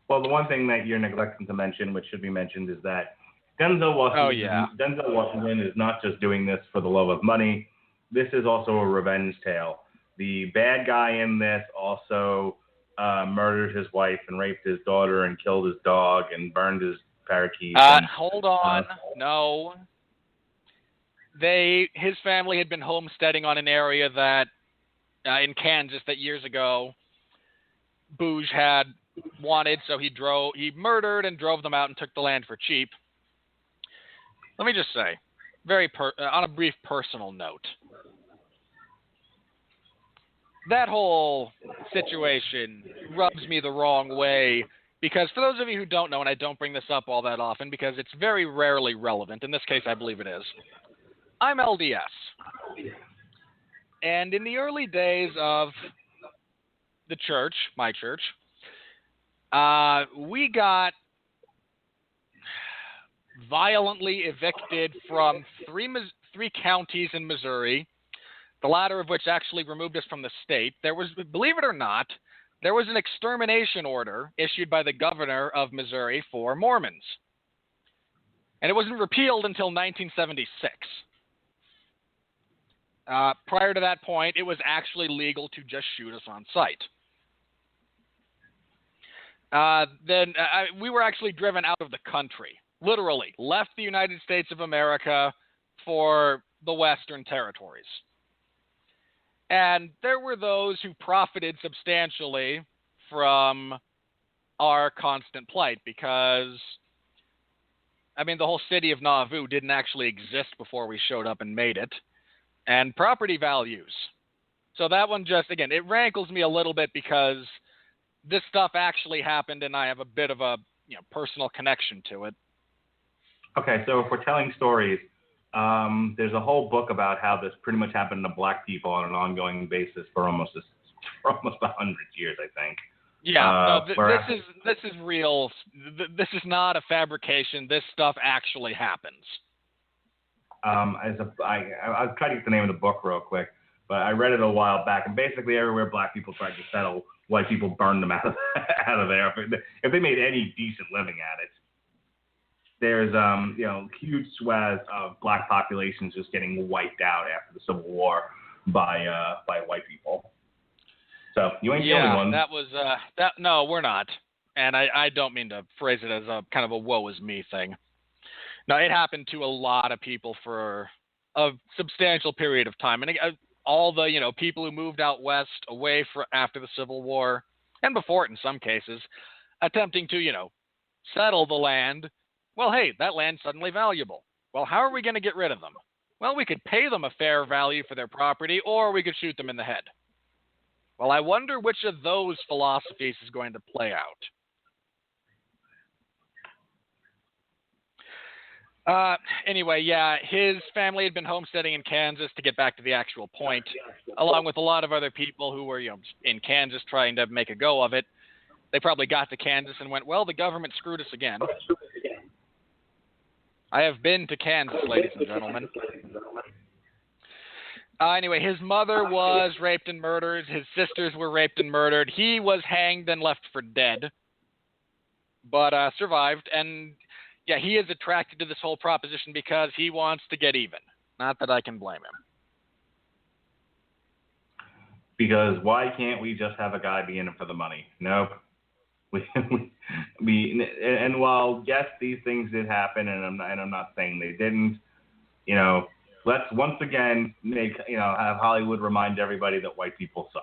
Well, the one thing that you're neglecting to mention, which should be mentioned, is that Denzel Washington is not just doing this for the love of money. This is also a revenge tale. The bad guy in this also murdered his wife and raped his daughter and killed his dog and burned his parakeet. Hold on. No. His family had been homesteading on an area that in Kansas that years ago Booge had wanted, so he murdered and drove them out and took the land for cheap. Let me just say, on a brief personal note, that whole situation rubs me the wrong way because for those of you who don't know, and I don't bring this up all that often because it's very rarely relevant, in this case I believe it is, I'm LDS. And in the early days of the church, my church, we got violently evicted from three counties in Missouri, the latter of which actually removed us from the state. There was, believe it or not, there was an extermination order issued by the governor of Missouri for Mormons. And it wasn't repealed until 1976. Prior to that point, it was actually legal to just shoot us on sight. Then we were actually driven out of the country, literally left the United States of America for the Western territories. And there were those who profited substantially from our constant plight because, I mean, the whole city of Nauvoo didn't actually exist before we showed up and made it. And property values. So that one just, again, it rankles me a little bit because this stuff actually happened and I have a bit of a personal connection to it. Okay, so if we're telling stories, there's a whole book about how this pretty much happened to black people on an ongoing basis for almost 100 years, I think. Yeah, this is real. This is not a fabrication. This stuff actually happens. I'll try to get the name of the book real quick, but I read it a while back, and basically everywhere black people tried to settle, white people burned them out of there. If they made any decent living at it, there's huge swaths of black populations just getting wiped out after the Civil War by white people. So you ain't the only one. That was no, we're not, and I don't mean to phrase it as a kind of a woe is me thing. No, it happened to a lot of people for a substantial period of time. And all the, people who moved out west away after the Civil War, and before it in some cases, attempting to, settle the land. Well, hey, that land's suddenly valuable. Well, how are we going to get rid of them? Well, we could pay them a fair value for their property, or we could shoot them in the head. Well, I wonder which of those philosophies is going to play out. Anyway, his family had been homesteading in Kansas, to get back to the actual point, along with a lot of other people who were, in Kansas trying to make a go of it. They probably got to Kansas and went, well, the government screwed us again. I have been to Kansas, ladies and gentlemen. Anyway, his mother was raped and murdered. His sisters were raped and murdered. He was hanged and left for dead, but survived. And yeah, he is attracted to this whole proposition because he wants to get even. Not that I can blame him. Because why can't we just have a guy be in it for the money? Nope. And while yes, these things did happen, and I'm not saying they didn't. Let's once again have Hollywood remind everybody that white people suck.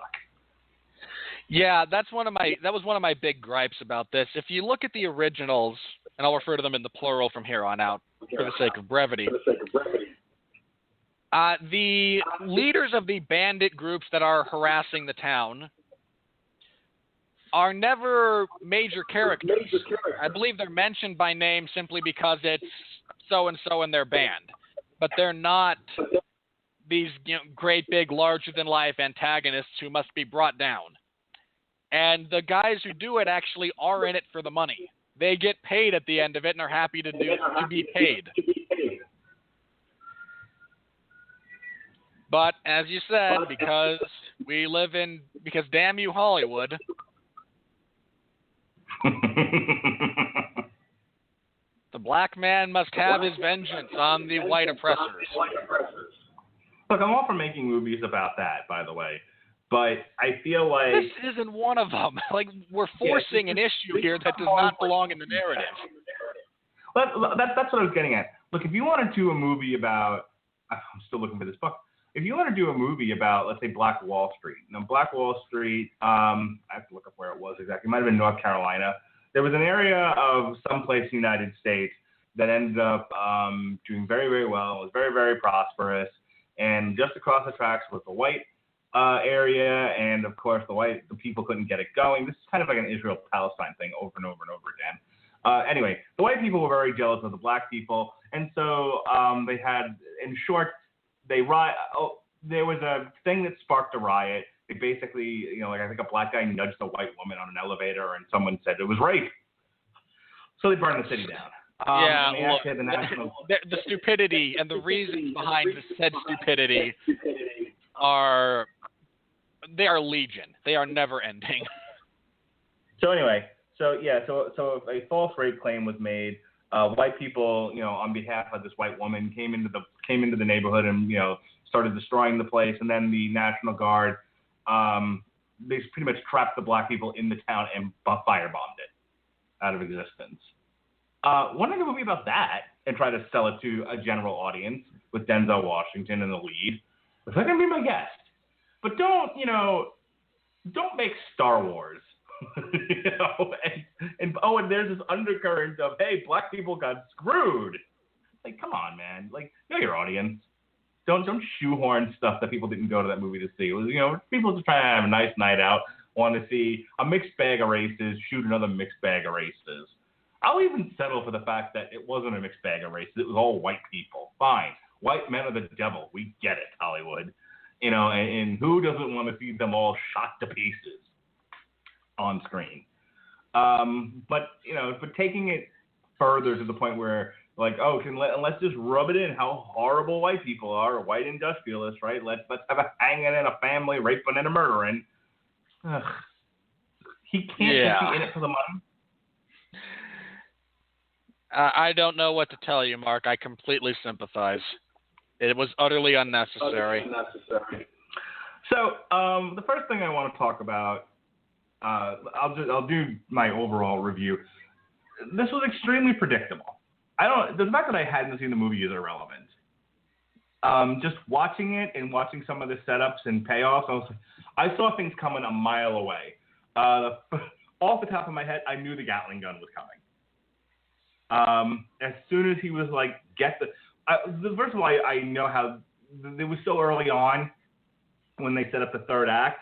Yeah, that was one of my big gripes about this. If you look at the originals, and I'll refer to them in the plural from here on out for the sake of brevity. The leaders of the bandit groups that are harassing the town are never major characters. I believe they're mentioned by name simply because it's so-and-so in their band. But they're not these great big larger-than-life antagonists who must be brought down. And the guys who do it actually are in it for the money. They get paid at the end of it and are happy to be paid. But as you said, because damn you, Hollywood. The black man must have his vengeance on the white oppressors. Look, I'm all for making movies about that, by the way. But I feel like... This isn't one of them. Like, we're forcing an issue here that does not belong in the narrative. Well, that's what I was getting at. Look, if you want to do a movie about... I'm still looking for this book. If you want to do a movie about, let's say, Black Wall Street. Now, Black Wall Street, I have to look up where it was exactly. It might have been North Carolina. There was an area of someplace in the United States that ended up doing very, very well. It was very, very prosperous. And just across the tracks was the white area, and of course the people couldn't get it going. This is kind of like an Israel-Palestine thing over and over and over again. Anyway, the white people were very jealous of the black people, and so they had, in short, there was a thing that sparked a riot. They basically, I think a black guy nudged a white woman on an elevator, and someone said it was rape. So they burned the city down. The stupidity and the reasons behind said stupidity are legion. They are never ending. So anyway, so a false rape claim was made. White people, on behalf of this white woman, came into the neighborhood and started destroying the place. And then the National Guard, they pretty much trapped the black people in the town and firebombed it out of existence. Want to make a movie about that and try to sell it to a general audience with Denzel Washington in the lead? If I can be my guest, but don't make Star Wars, and there's this undercurrent of, hey, black people got screwed. Like, come on, man. Like, know your audience. Don't shoehorn stuff that people didn't go to that movie to see. It was, people just trying to have a nice night out, want to see a mixed bag of races, shoot another mixed bag of races. I'll even settle for the fact that it wasn't a mixed bag of races. It was all white people. Fine. White men are the devil. We get it, Hollywood. And who doesn't want to see them all shot to pieces on screen? But taking it further to the point where, like, let's just rub it in how horrible white people are, white industrialists, right? Let's have a hanging and a family, raping and a murdering. Ugh. He can't just be in it for the money. I don't know what to tell you, Mark. I completely sympathize. It was utterly unnecessary. So, the first thing I want to talk about, I'll do my overall review. This was extremely predictable. The fact that I hadn't seen the movie is irrelevant. Just watching it and watching some of the setups and payoffs, I saw things coming a mile away. Off the top of my head, I knew the Gatling gun was coming. As soon as he was like, first of all, I know how it was so early on when they set up the third act,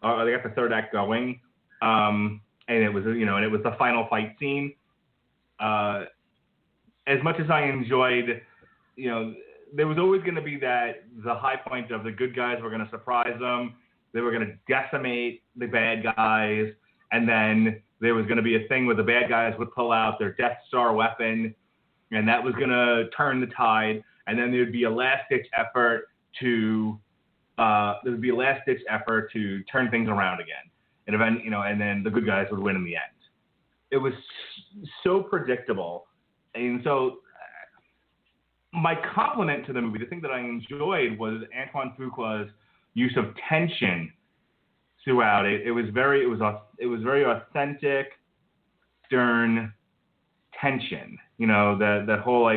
or they got the third act going, and it was, and it was the final fight scene. As much as I enjoyed, there was always going to be the high point of the good guys were going to surprise them, they were going to decimate the bad guys, and then there was going to be a thing where the bad guys would pull out their Death Star weapon, and that was going to turn the tide. And then there would be a last-ditch effort to turn things around again. And and then the good guys would win in the end. It was so predictable, and so my compliment to the movie, the thing that I enjoyed, was Antoine Fuqua's use of tension throughout it. It was very authentic, stern tension. That whole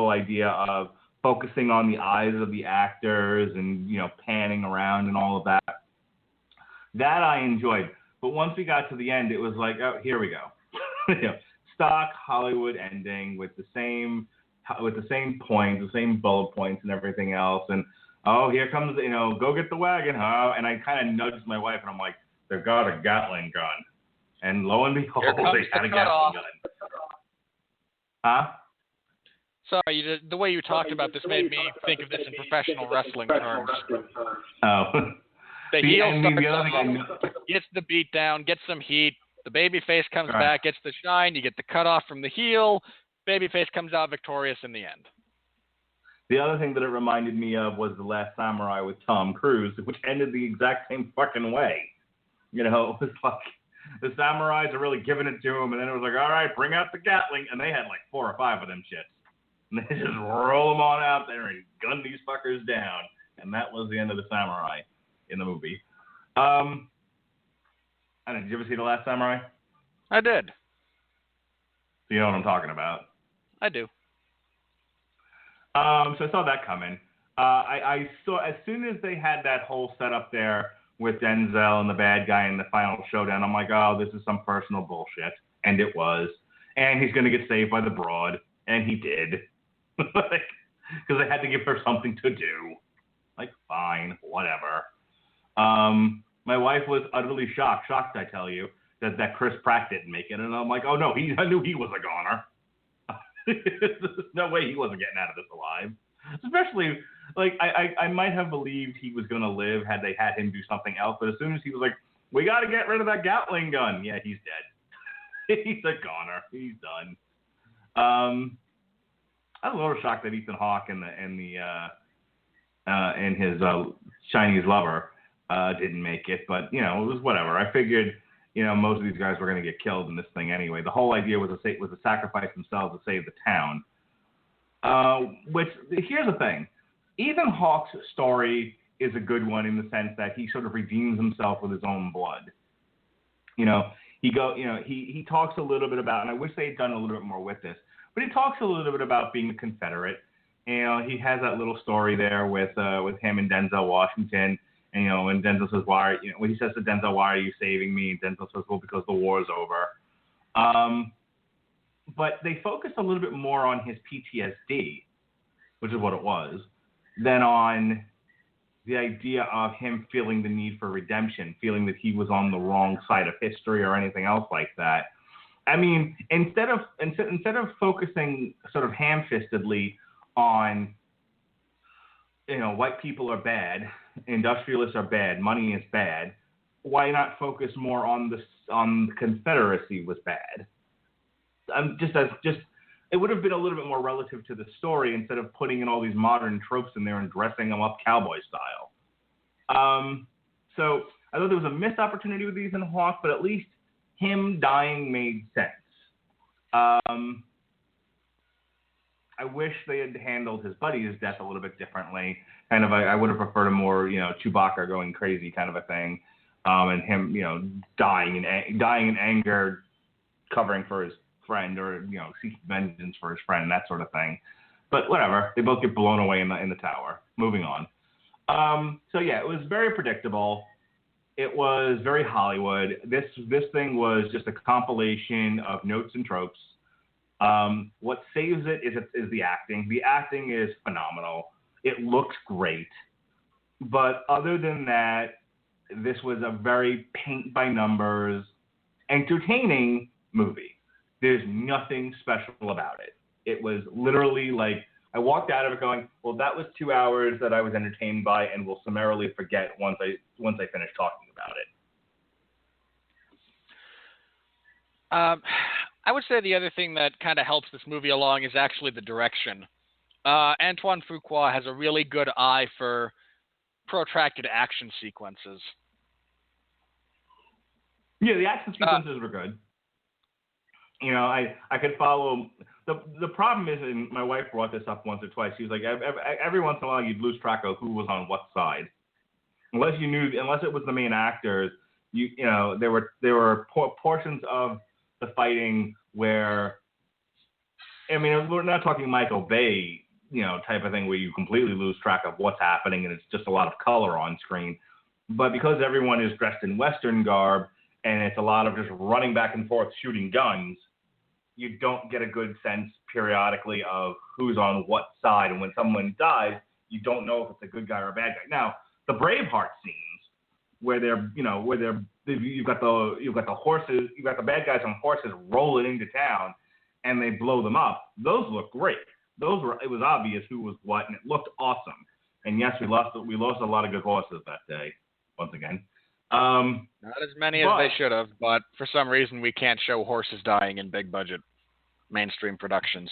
idea of focusing on the eyes of the actors and panning around and all of that. That I enjoyed. But once we got to the end, it was like, oh, here we go. Stock Hollywood ending with the same points, the same bullet points and everything else. And oh, here comes, go get the wagon, huh? And I kind of nudged my wife, and I'm like, they've got a Gatling gun. And lo and behold, they had a Gatling gun. Huh? Sorry, the way you talked about this made me think of this in professional wrestling terms. Oh. The heel gets the beat down, gets some heat. The babyface comes back, gets the shine. You get the cutoff from the heel. Babyface comes out victorious in the end. The other thing that it reminded me of was The Last Samurai with Tom Cruise, which ended the exact same fucking way. You know, it was like the samurais are really giving it to him, and then it was like, all right, bring out the Gatling, and they had like 4 or 5 of them shits. And they just roll them on out there and gun these fuckers down. And that was the end of the samurai in the movie. I don't know, did you ever see The Last Samurai? I did. So you know what I'm talking about. I do. So I saw that coming. I saw as soon as they had that whole setup there with Denzel and the bad guy in the final showdown, I'm like, oh, this is some personal bullshit. And it was. And he's going to get saved by the broad. And he did. Because they had to give her something to do. Like, fine, whatever. My wife was utterly shocked, I tell you, that Chris Pratt didn't make it. And I'm like, oh, no, I knew he was a goner. There's no way he wasn't getting out of this alive. Especially, like, I might have believed he was going to live had they had him do something else. But as soon as he was like, we got to get rid of that Gatling gun. Yeah, he's dead. He's a goner. He's done. I was a little shocked that Ethan Hawke and his Chinese lover didn't make it. But, you know, it was whatever. I figured, you know, most of these guys were going to get killed in this thing anyway. The whole idea was to sacrifice themselves to save the town. Which, here's the thing. Ethan Hawke's story is a good one in the sense that he sort of redeems himself with his own blood. You know, he talks a little bit about, and I wish they had done a little bit more with this, but he talks a little bit about being a Confederate. You know, he has that little story there with him and Denzel Washington. And, you know, when Denzel says, when he says to Denzel, why are you saving me? And Denzel says, well, because the war's over. But they focused a little bit more on his PTSD, which is what it was, than on the idea of him feeling the need for redemption, feeling that he was on the wrong side of history or anything else like that. I mean, instead of focusing sort of ham-fistedly on, you know, white people are bad, industrialists are bad, money is bad, why not focus more on Confederacy was bad? It would have been a little bit more relative to the story instead of putting in all these modern tropes in there and dressing them up cowboy style. So I thought there was a missed opportunity with Ethan Hawke, but at least him dying made sense. I wish they had handled his buddy's death a little bit differently. Kind of, I would have preferred a more, you know, Chewbacca going crazy kind of a thing, and him, you know, dying in anger, covering for his friend, or, you know, seeking vengeance for his friend, that sort of thing. But whatever, they both get blown away in the tower. Moving on. So yeah, it was very predictable. It was very Hollywood. This thing was just a compilation of notes and tropes. What saves it is the acting. The acting is phenomenal. It looks great. But other than that, this was a very paint-by-numbers, entertaining movie. There's nothing special about it. It was literally like, I walked out of it going, well, that was 2 hours that I was entertained by and will summarily forget once I finish talking about it. I would say the other thing that kind of helps this movie along is actually the direction. Antoine Fuqua has a really good eye for protracted action sequences. Yeah, the action sequences were good. You know, I could follow. The problem is, and my wife brought this up once or twice. She was like, every once in a while you'd lose track of who was on what side, unless it was the main actors. You know, there were portions of the fighting where, I mean, we're not talking Michael Bay, you know, type of thing where you completely lose track of what's happening and it's just a lot of color on screen. But because everyone is dressed in Western garb and it's a lot of just running back and forth shooting guns, you don't get a good sense periodically of who's on what side. And when someone dies, you don't know if it's a good guy or a bad guy. Now, the Braveheart scenes where you've got the horses, you've got the bad guys on horses rolling into town and they blow them up. Those look great. It was obvious who was what, and it looked awesome. And yes, we lost a lot of good horses that day, once again. Not as many as they should have, but for some reason we can't show horses dying in big budget mainstream productions.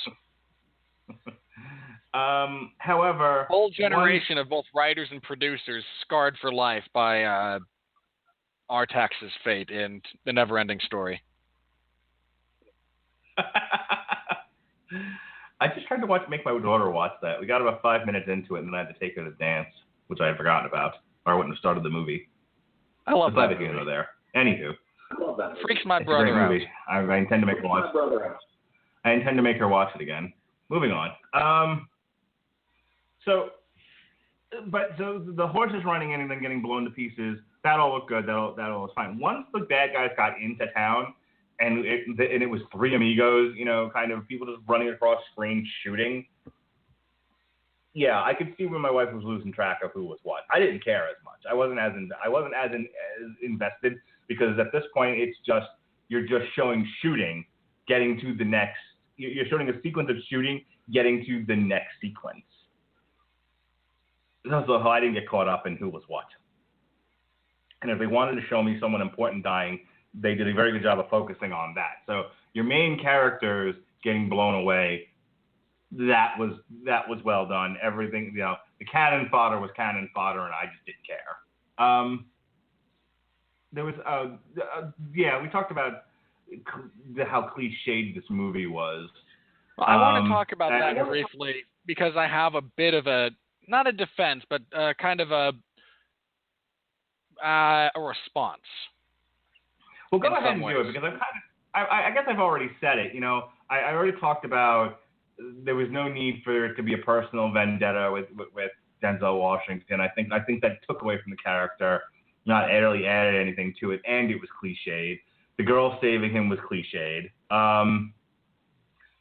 However, whole generation of both writers and producers scarred for life by Artax's fate in The Neverending Story. I just tried to make my daughter watch that. We got about 5 minutes into it, and then I had to take her to dance, which I had forgotten about, or I wouldn't have started the movie. I love that movie. There. Anywho, freaks my brother out. I intend to make her watch. I intend to make her watch it again. Moving on. So the horses running in and then getting blown to pieces. That all looked good. That all was fine. Once the bad guys got into town, and it was three amigos, kind of people just running across screen shooting. Yeah, I could see when my wife was losing track of who was what. I didn't care as much. I wasn't as invested because at this point you're just showing shooting, getting to the next. You're showing a sequence of shooting, getting to the next sequence. So I didn't get caught up in who was what. And if they wanted to show me someone important dying, they did a very good job of focusing on that. So your main characters getting blown away, that was well done. Everything, the cannon fodder was cannon fodder, and I just didn't care. There was, we talked about how cliched this movie was. Well, I want to talk about that briefly because I have a bit of not a defense, but kind of a response. Well, go ahead and do it because I guess I've already said it. I already talked about there was no need for it to be a personal vendetta with Denzel Washington. I think that took away from the character, not really added anything to it, and it was cliched. The girl saving him was cliched.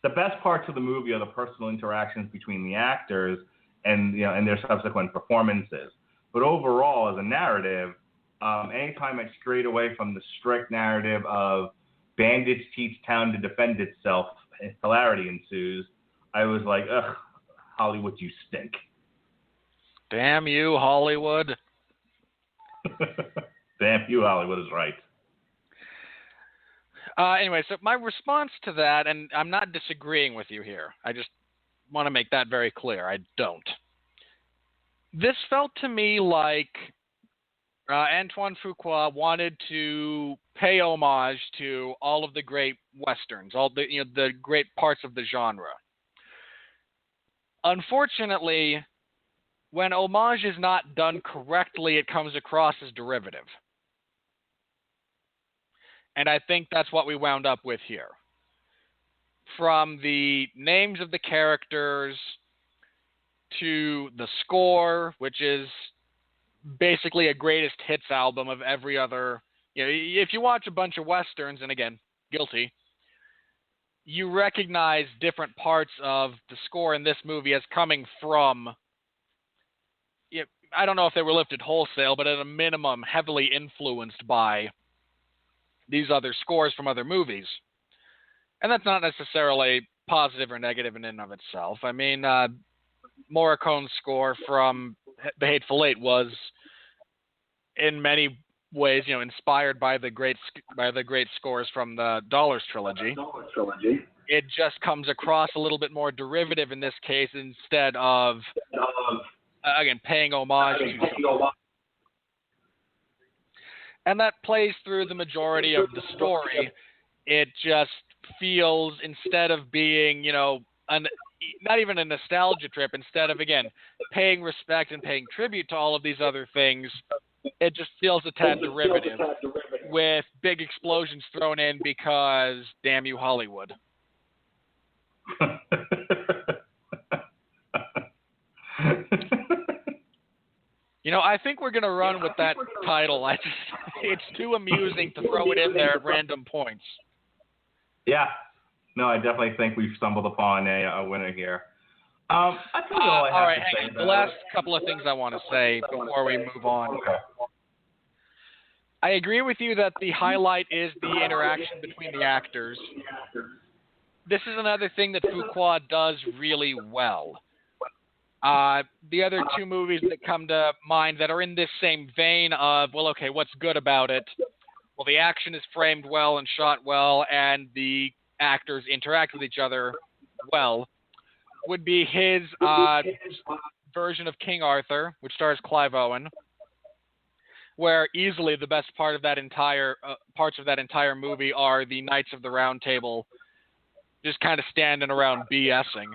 The best parts of the movie are the personal interactions between the actors and their subsequent performances. But overall, as a narrative, anytime it strayed away from the strict narrative of bandits teach town to defend itself, hilarity ensues. I was like, ugh, Hollywood, you stink. Damn you, Hollywood. Damn you, Hollywood is right. Anyway, so my response to that, and I'm not disagreeing with you here. I just want to make that very clear. I don't. This felt to me like Antoine Fuqua wanted to pay homage to all of the great westerns, all the great parts of the genre. Unfortunately, when homage is not done correctly, it comes across as derivative. And I think that's what we wound up with here. From the names of the characters to the score, which is basically a greatest hits album of every other. If you watch a bunch of westerns, and again, guilty, you recognize different parts of the score in this movie as coming from. I don't know if they were lifted wholesale, but at a minimum, heavily influenced by these other scores from other movies. And that's not necessarily positive or negative in and of itself. I mean, Morricone's score from The Hateful Eight was, in many ways, inspired by the great scores from the Dollars trilogy. It just comes across a little bit more derivative in this case instead of, again, paying homage to something. And that plays through the majority of the story. It just feels, instead of being, not even a nostalgia trip, instead of, again, paying respect and paying tribute to all of these other things, it just feels a tad derivative with big explosions thrown in because, damn you, Hollywood. I think we're going to run with that title. It's too amusing to throw it in there at random points. Yeah. No, I definitely think we've stumbled upon a winner here. That's really all I have all right, to hang say. on. The last couple of things I want to say before we move on. Okay. I agree with you that the highlight is the interaction between the actors. This is another thing that Fuqua does really well. The other two movies that come to mind that are in this same vein of, well, okay, what's good about it? Well, the action is framed well and shot well, and the actors interact with each other well. would be his version of King Arthur, which stars Clive Owen, where easily the best part of that entire parts of that entire movie are the Knights of the Round Table just kind of standing around BSing.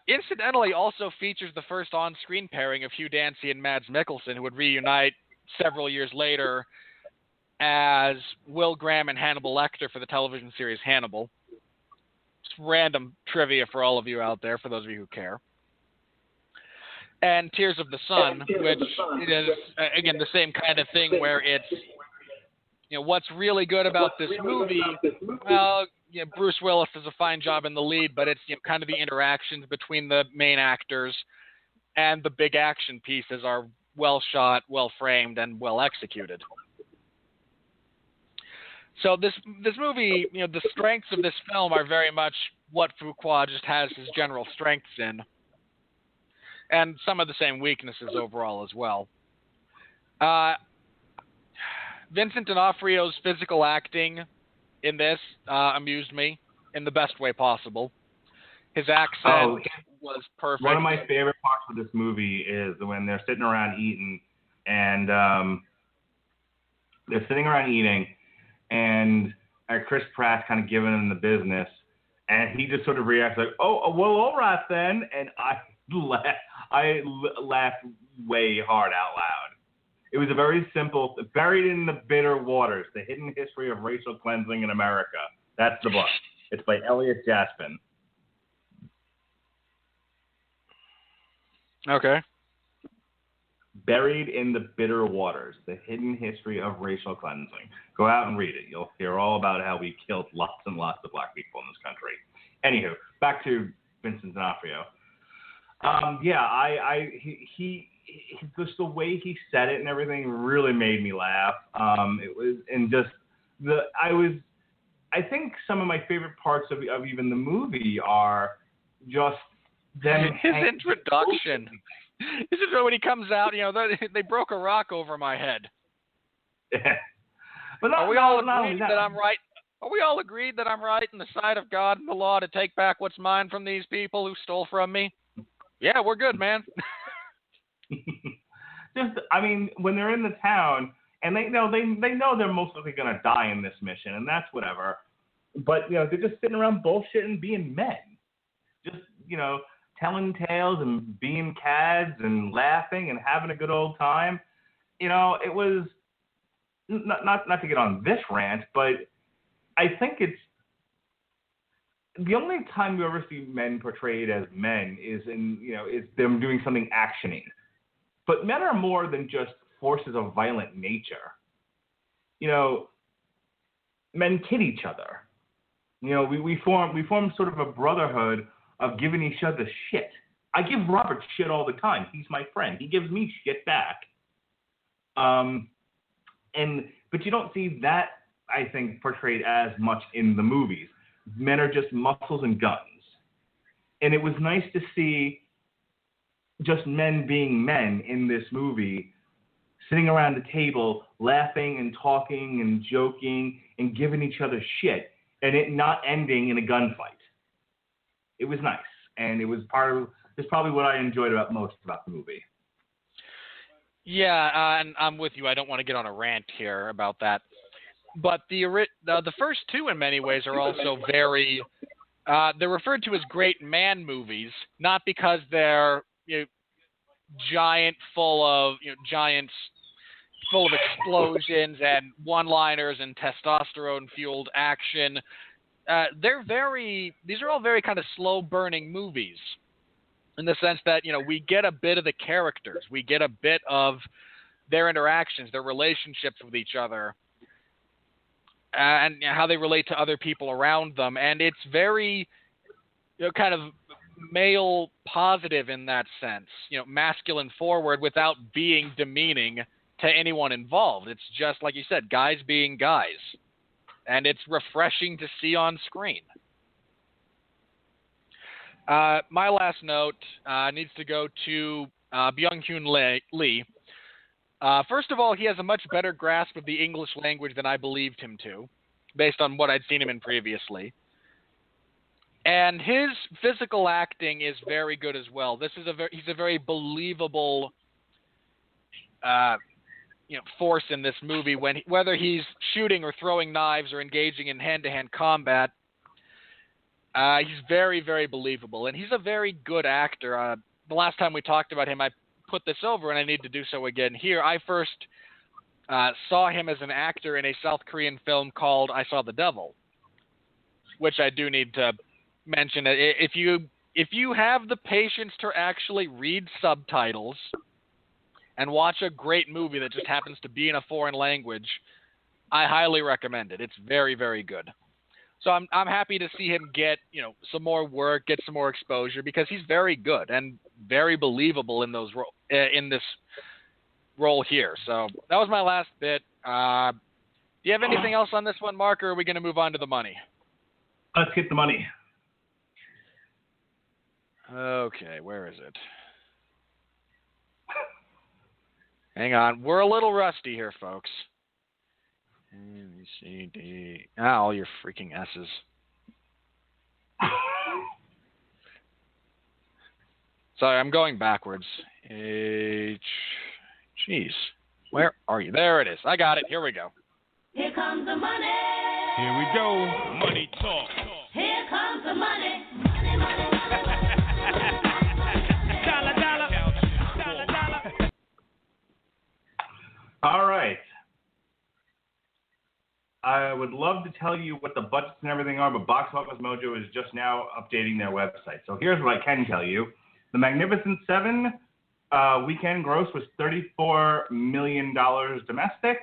Incidentally, also features the first on-screen pairing of Hugh Dancy and Mads Mikkelsen, who would reunite several years later as Will Graham and Hannibal Lecter for the television series Hannibal. Just random trivia for all of you out there, for those of you who care. And Tears of the Sun, which is, again, the same kind of thing where it's, what's really good about this movie, well, Bruce Willis does a fine job in the lead, but it's kind of the interactions between the main actors and the big action pieces are well shot, well framed, and well executed. So this movie, the strengths of this film are very much what Fuqua just has his general strengths in, and some of the same weaknesses overall as well. Vincent D'Onofrio's physical acting in this amused me in the best way possible. His accent was perfect. One of my favorite parts of this movie is when they're sitting around eating, and Chris Pratt's kind of giving him the business, and he just sort of reacts like, "Oh, well, all right then," and I laughed way hard out loud. It was a very simple, Buried in the Bitter Waters, The Hidden History of Racial Cleansing in America. That's the book. It's by Elliot Jaspin. Okay. Buried in the Bitter Waters, The Hidden History of Racial Cleansing. Go out and read it. You'll hear all about how we killed lots and lots of black people in this country. Anywho, back to Vincent D'Onofrio. He just the way he said it and everything really made me laugh. It was, and just I think some of my favorite parts of even the movie are just them. His introduction. This is when he comes out, they broke a rock over my head. Yeah. But Are we all agreed that I'm right? Are we all agreed that I'm right in the sight of God and the law to take back what's mine from these people who stole from me? Yeah, we're good, man. When they're in the town and they know they're most likely gonna die in this mission, and that's whatever. But they're just sitting around bullshitting, being men, just telling tales and being cads and laughing and having a good old time. It was not to get on this rant, but I think it's the only time you ever see men portrayed as men is is them doing something actiony. But men are more than just forces of violent nature. Men kid each other. We form sort of a brotherhood of giving each other shit. I give Robert shit all the time. He's my friend. He gives me shit back. But you don't see that, I think, portrayed as much in the movies. Men are just muscles and guns. And it was nice to see just men being men in this movie, sitting around the table, laughing and talking and joking and giving each other shit, and it not ending in a gunfight. It was nice, and it's probably what I enjoyed most about the movie. Yeah, and I'm with you. I don't want to get on a rant here about that. But the first two, in many ways, are also very. They're referred to as great man movies, not because they're giants full of explosions and one-liners and testosterone-fueled action. These are all very kind of slow-burning movies, in the sense that we get a bit of the characters, we get a bit of their interactions, their relationships with each other, and how they relate to other people around them. And it's very, kind of male positive in that sense, masculine forward without being demeaning to anyone involved. It's just, like you said, guys being guys. And it's refreshing to see on screen. My last note needs to go to Byung-hun Lee. First of all, he has a much better grasp of the English language than I believed him to, based on what I'd seen him in previously. And his physical acting is very good as well. He's a very believable force in this movie whether he's shooting or throwing knives or engaging in hand-to-hand combat. He's very, very believable, and he's a very good actor. The last time we talked about him, I put this over, and I need to do so again here. I first saw him as an actor in a South Korean film called I Saw the Devil, which I do need to mention. If you have the patience to actually read subtitles and watch a great movie that just happens to be in a foreign language, I highly recommend it. It's very, very good. So I'm happy to see him get some more work, get some more exposure, because he's very good and very believable in this role here. So that was my last bit. Do you have anything else on this one, Mark, or are we going to move on to the money? Let's get the money. Okay, where is it? Hang on. We're a little rusty here, folks. A, B, C, D. All your freaking S's. Sorry, I'm going backwards. H. Jeez. Where are you? There it is. I got it. Here we go. Here comes the money. Here we go. Money talk. Here comes the money. Money, money, money. Dollar, dollar. Dollar, dollar. All right. I would love to tell you what the budgets and everything are, but Box Office Mojo is just now updating their website. So here's what I can tell you. The Magnificent Seven weekend gross was $34 million domestic.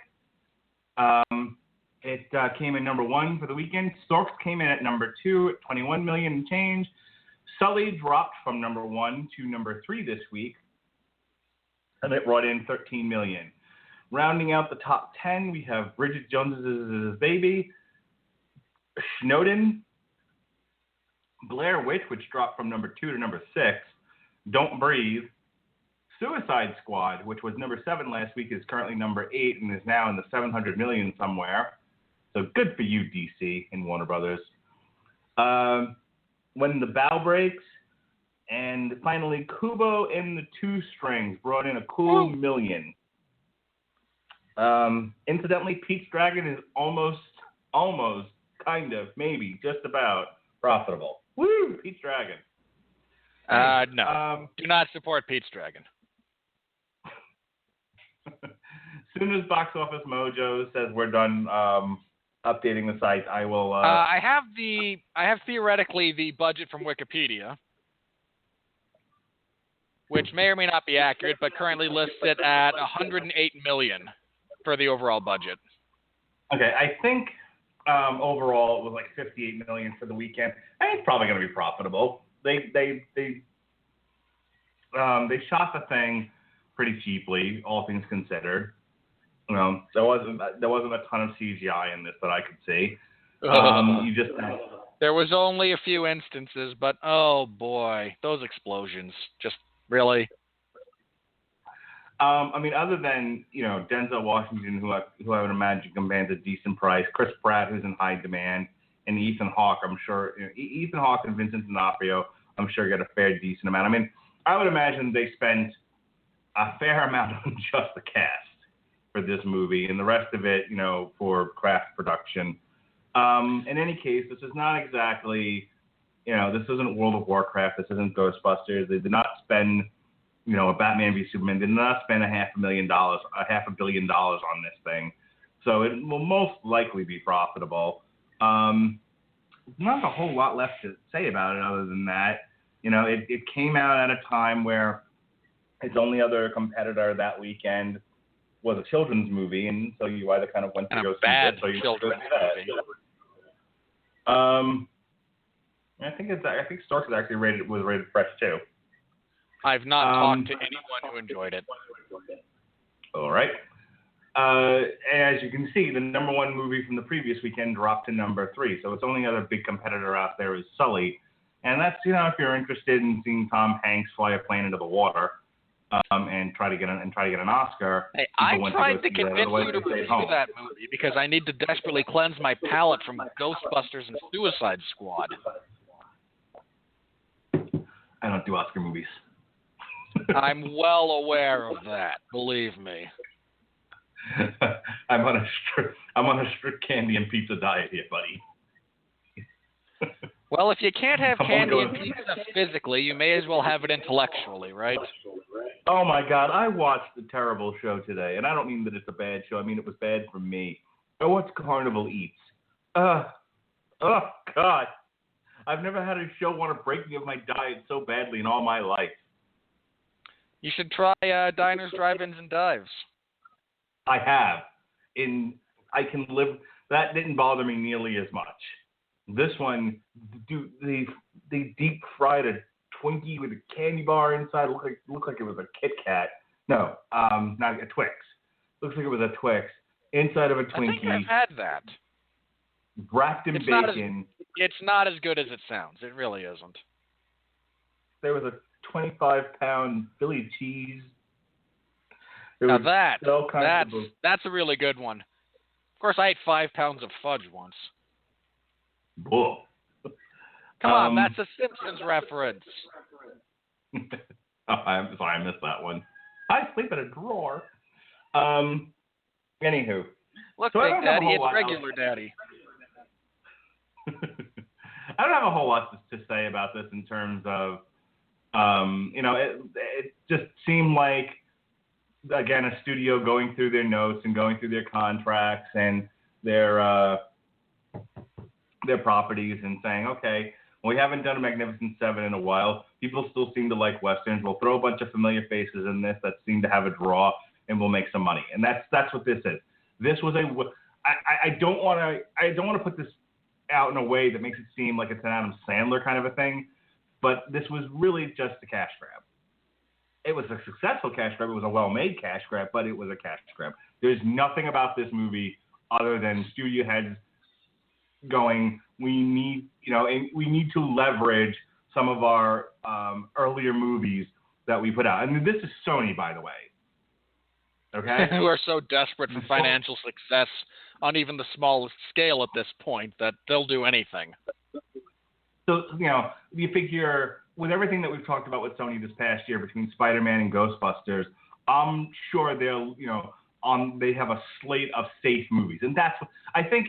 It came in number 1 for the weekend. Storks came in at number 2 at $21 million and change. Sully dropped from number 1 to number 3 this week, and it brought in $13 million. Rounding out the top 10, we have Bridget Jones's Baby, Snowden, Blair Witch, which dropped from number 2 to number 6, Don't Breathe, Suicide Squad, which was number 7 last week, is currently number 8 and is now in the 700 million somewhere. So good for you, DC and Warner Brothers. When the Bow Breaks, and finally Kubo and the Two Strings brought in a cool $1 million. Incidentally, Pete's Dragon is almost, kind of, maybe, just about profitable. Woo! Pete's Dragon. No. Do not support Pete's Dragon. As soon as Box Office Mojo says we're done updating the site, I will... I have theoretically the budget from Wikipedia, which may or may not be accurate, but currently lists it at $108 million for the overall budget. Okay, I think overall it was like $58 million for the weekend. I think it's probably going to be profitable. They shot the thing pretty cheaply, all things considered. There wasn't a ton of CGI in this that I could see. There was only a few instances, but oh boy, those explosions! Just really. Other than Denzel Washington, who I would imagine commands a decent price, Chris Pratt, who's in high demand, and Ethan Hawke, I'm sure Ethan Hawke and Vincent D'Onofrio, I'm sure get a fair decent amount. I would imagine they spent a fair amount on just the cast for this movie, and the rest of it, for craft production. In any case, this is not exactly, this isn't World of Warcraft, this isn't Ghostbusters. They did not spend, a Batman v Superman. They did not spend $500 million on this thing. So it will most likely be profitable. Not a whole lot left to say about it other than that. It came out at a time where its only other competitor that weekend was a children's movie, and so you either kind of went to go see it, so you children's movie. I think Storks was actually rated fresh too. I've not talked to anyone who enjoyed it. All right. As you can see, the number 1 movie from the previous weekend dropped to number 3. So its only other big competitor out there is Sully, and that's if you're interested in seeing Tom Hanks fly a plane into the water. And try to get an Oscar. Hey, I tried to convince you to review that movie because I need to desperately cleanse my palate from Ghostbusters and Suicide Squad. I don't do Oscar movies. I'm well aware of that. Believe me. I'm on a strict candy and pizza diet here, buddy. Well, if you can't have candy and pizza physically, you may as well have it intellectually, right? Oh my God, I watched a terrible show today, and I don't mean that it's a bad show. I mean it was bad for me. I watched Carnival Eats. Oh God, I've never had a show want to break me of my diet so badly in all my life. You should try diners, drive-ins, and dives. I have. I can live. That didn't bother me nearly as much. This one, dude, they deep fried a Twinkie with a candy bar inside. Looked like it was a Kit Kat. No, not a Twix. Looks like it was a Twix inside of a Twinkie. I think I've had that. Wrapped in bacon. It's not as good as it sounds. It really isn't. There was a 25-pound Philly cheese. Now that's a really good one. Of course, I ate 5 pounds of fudge once. Whoa. Come on, that's a Simpsons reference. I'm sorry, I missed that one. I sleep in a drawer. Anywho. Look, Big Daddy, it's regular Daddy. I don't have a whole lot to say about this in terms of, it just seemed like, again, a studio going through their notes and going through their contracts and their properties and saying, okay, we haven't done a Magnificent Seven in a while. People still seem to like Westerns. We'll throw a bunch of familiar faces in this that seem to have a draw, and we'll make some money. And that's what this is. This was I don't want to put this out in a way that makes it seem like it's an Adam Sandler kind of a thing, but this was really just a cash grab. It was a successful cash grab. It was a well-made cash grab, but it was a cash grab. There's nothing about this movie other than studio heads going, we need to leverage some of our earlier movies that we put out. And this is Sony, by the way. Okay? Who are so desperate for financial success on even the smallest scale at this point that they'll do anything. So, you figure with everything that we've talked about with Sony this past year between Spider-Man and Ghostbusters, I'm sure they'll, they have a slate of safe movies. And that's, I think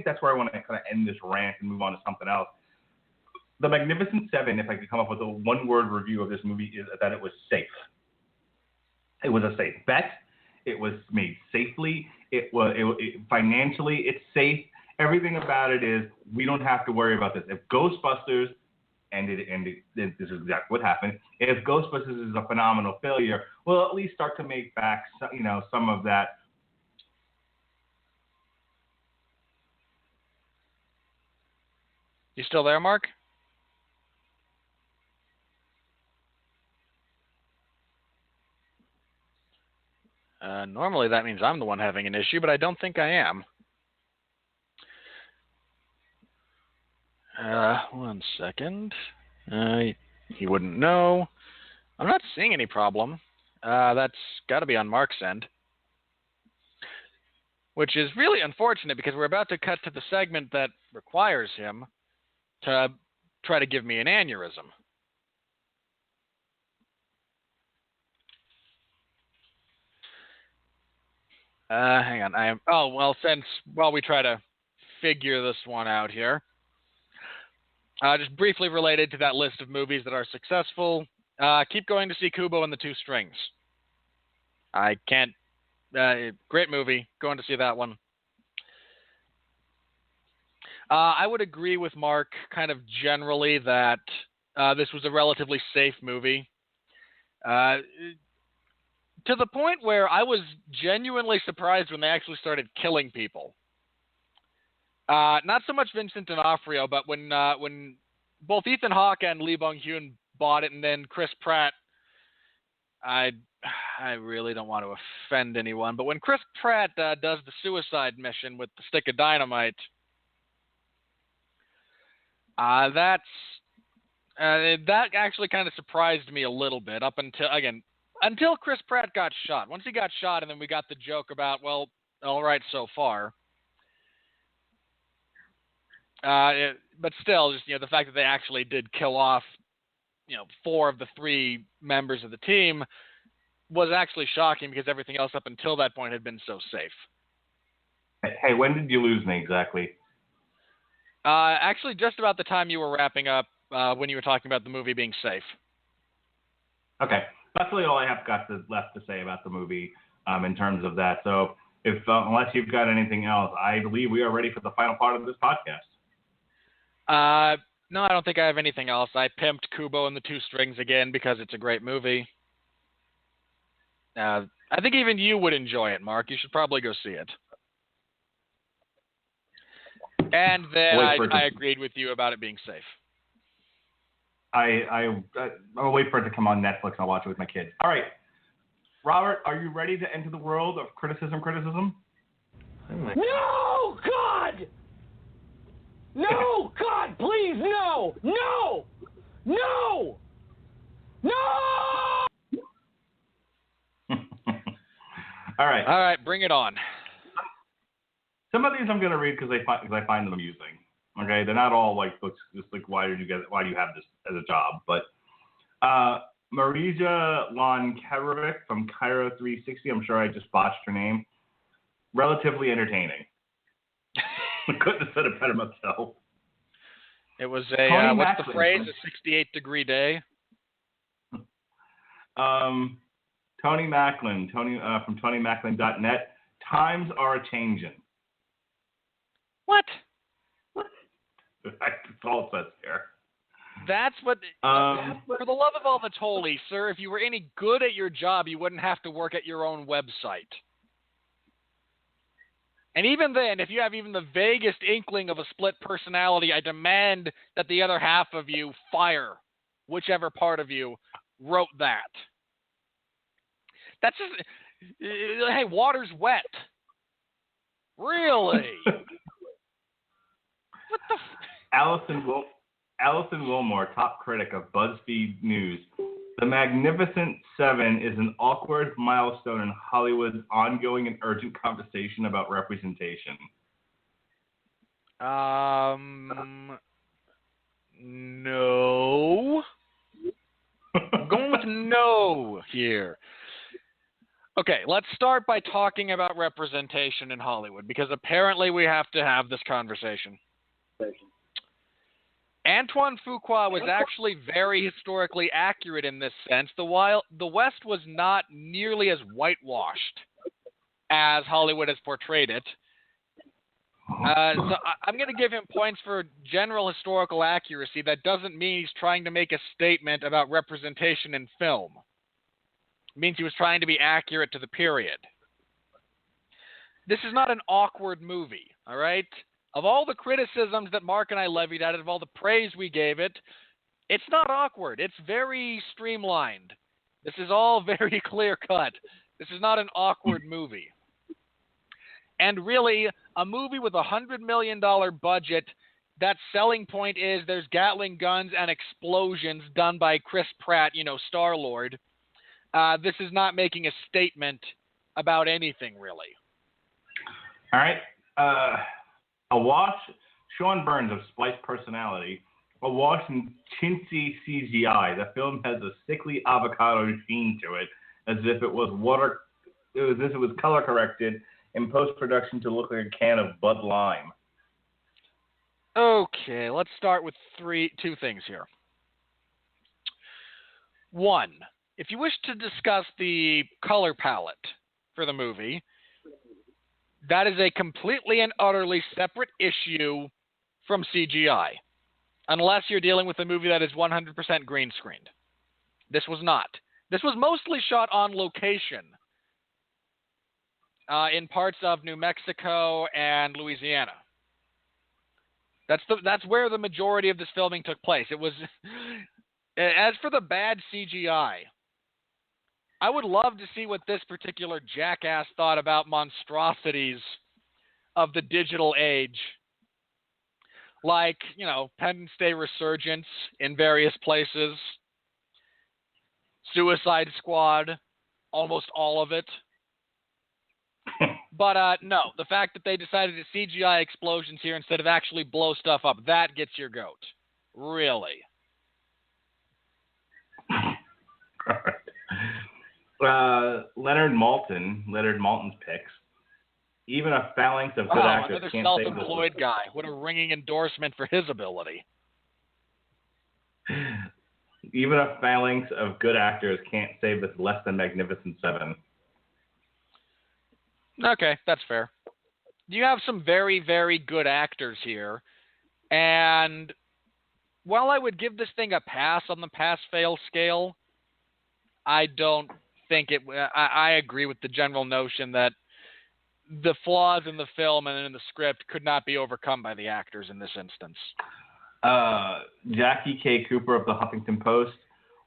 that's where I want to kind of end this rant and move on to something else. The Magnificent Seven, if I could come up with a one-word review of this movie, is that it was safe. It was a safe bet. It was made safely. It financially, it's safe. Everything about it is we don't have to worry about this. If Ghostbusters, and this is exactly what happened, if Ghostbusters is a phenomenal failure, we'll at least start to make back some of that. You still there, Mark? Normally that means I'm the one having an issue, but I don't think I am. One second. He wouldn't know. I'm not seeing any problem. That's got to be on Mark's end. Which is really unfortunate because we're about to cut to the segment that requires him to try to give me an aneurysm. Hang on. While we try to figure this one out here. Just briefly related to that list of movies that are successful, keep going to see Kubo and the Two Strings. I can't... great movie. Going to see that one. I would agree with Mark kind of generally that this was a relatively safe movie. To the point where I was genuinely surprised when they actually started killing people. Not so much Vincent D'Onofrio, but when both Ethan Hawke and Lee Byung-hun bought it, and then Chris Pratt, I really don't want to offend anyone, but when Chris Pratt does the suicide mission with the stick of dynamite, that actually kind of surprised me a little bit until Chris Pratt got shot. Once he got shot, and then we got the joke about, well, all right so far. But still, just the fact that they actually did kill off 4 of the 3 members of the team was actually shocking because everything else up until that point had been so safe. Hey, when did you lose me exactly? Actually, just about the time you were wrapping up when you were talking about the movie being safe. Okay. That's really all I have left to say about the movie in terms of that. So unless you've got anything else, I believe we are ready for the final part of this podcast. No, I don't think I have anything else. I pimped Kubo and the Two Strings again because it's a great movie. I think even you would enjoy it, Mark. You should probably go see it. And then I agreed with you about it being safe. I'll wait for it to come on Netflix and I'll watch it with my kids. All right. Robert, are you ready to enter the world of criticism? No, God! No, God, please, no! No! No! No! All right. All right, bring it on. Some of these I'm going to read because I find them amusing. Okay, they're not all like books. Just like why do you have this as a job? But Marija Lonkarevic from Cairo 360. I'm sure I just botched her name. Relatively entertaining. I couldn't have said it better myself. It was a what's the phrase? A 68-degree day. Tony Macklin. From TonyMacklin.net. Times are a changin'. What? That's all it says here. That's what. For the love of all that's holy, sir, if you were any good at your job, you wouldn't have to work at your own website. And even then, if you have even the vaguest inkling of a split personality, I demand that the other half of you fire whichever part of you wrote that. That's just. Hey, water's wet. Really? What the? Alison Wilmore, top critic of BuzzFeed News. The Magnificent Seven is an awkward milestone in Hollywood's ongoing and urgent conversation about representation. No. I'm going with no here. Okay, let's start by talking about representation in Hollywood, because apparently we have to have this conversation. Antoine Fuqua was actually very historically accurate in this sense. The West was not nearly as whitewashed as Hollywood has portrayed it. So I'm going to give him points for general historical accuracy. That doesn't mean he's trying to make a statement about representation in film. It means he was trying to be accurate to the period. This is not an awkward movie, all right? Of all the criticisms that Mark and I levied at it, of all the praise we gave it, it's not awkward. It's very streamlined. This is all very clear-cut. This is not an awkward movie. And really, a movie with $100 million budget, that selling point is there's Gatling guns and explosions done by Chris Pratt, Star-Lord. This is not making a statement about anything, really. All right. Sean Burns of Splice Personality. Awash in chintzy CGI. The film has a sickly avocado sheen to it, as if it was color corrected in post-production to look like a can of Bud Lime. Okay, let's start with two things here. One, if you wish to discuss the color palette for the movie, that is a completely and utterly separate issue from CGI, unless you're dealing with a movie that is 100% green screened. This was not. This was mostly shot on location in parts of New Mexico and Louisiana. That's where the majority of this filming took place. It was. As for the bad CGI, I would love to see what this particular jackass thought about monstrosities of the digital age. Like, Pendence Day Resurgence in various places. Suicide Squad, almost all of it. But no, the fact that they decided to CGI explosions here instead of actually blow stuff up, that gets your goat. Really. Leonard Maltin's picks. Even a phalanx of good actors another can't self-employed guy. What a ringing endorsement for his ability. Even a phalanx of good actors can't save this less than magnificent seven. Okay, that's fair. You have some very, very good actors here, and while I would give this thing a pass on the pass-fail scale, I don't think it. I agree with the general notion that the flaws in the film and in the script could not be overcome by the actors in this instance. Jackie K. Cooper of the Huffington Post.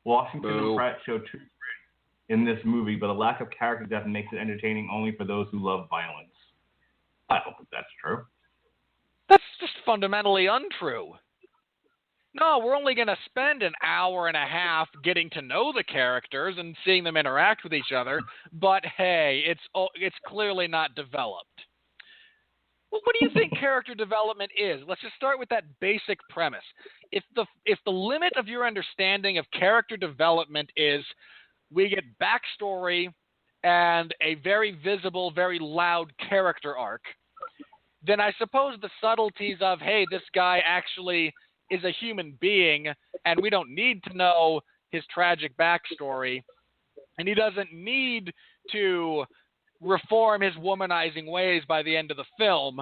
Washington and Pratt show true grit in this movie, but a lack of character depth makes it entertaining only for those who love violence. I don't think that's true. That's just fundamentally untrue. No, we're only going to spend an hour and a half getting to know the characters and seeing them interact with each other, but hey, it's clearly not developed. Well, what do you think character development is? Let's just start with that basic premise. If the limit of your understanding of character development is we get backstory and a very visible, very loud character arc, then I suppose the subtleties of, hey, this guy actually is a human being and we don't need to know his tragic backstory and he doesn't need to reform his womanizing ways by the end of the film,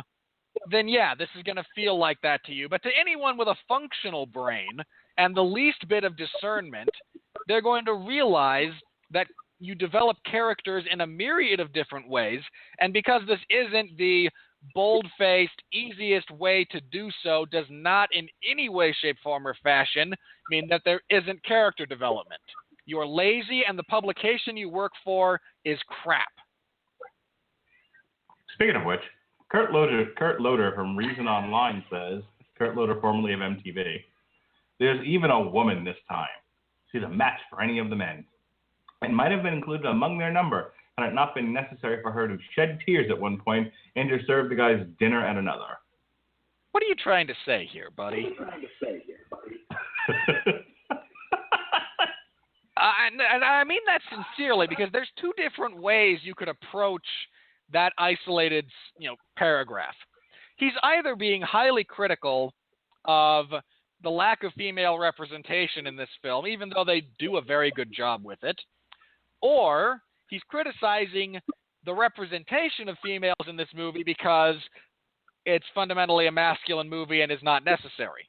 then yeah, this is going to feel like that to you. But to anyone with a functional brain and the least bit of discernment, they're going to realize that you develop characters in a myriad of different ways, and because this isn't the bold-faced, easiest way to do so, does not in any way, shape, form, or fashion mean that there isn't character development. You're lazy, and the publication you work for is crap. Speaking of which, Kurt Loder from Reason Online says, Kurt Loder, formerly of MTV, there's even a woman this time. She's a match for any of the men. And might have been included among their number had it not been necessary for her to shed tears at one point and to serve the guys dinner at another. What are you trying to say here, buddy? And I mean that sincerely, because there's two different ways you could approach that isolated, paragraph. He's either being highly critical of the lack of female representation in this film, even though they do a very good job with it, or he's criticizing the representation of females in this movie because it's fundamentally a masculine movie and is not necessary.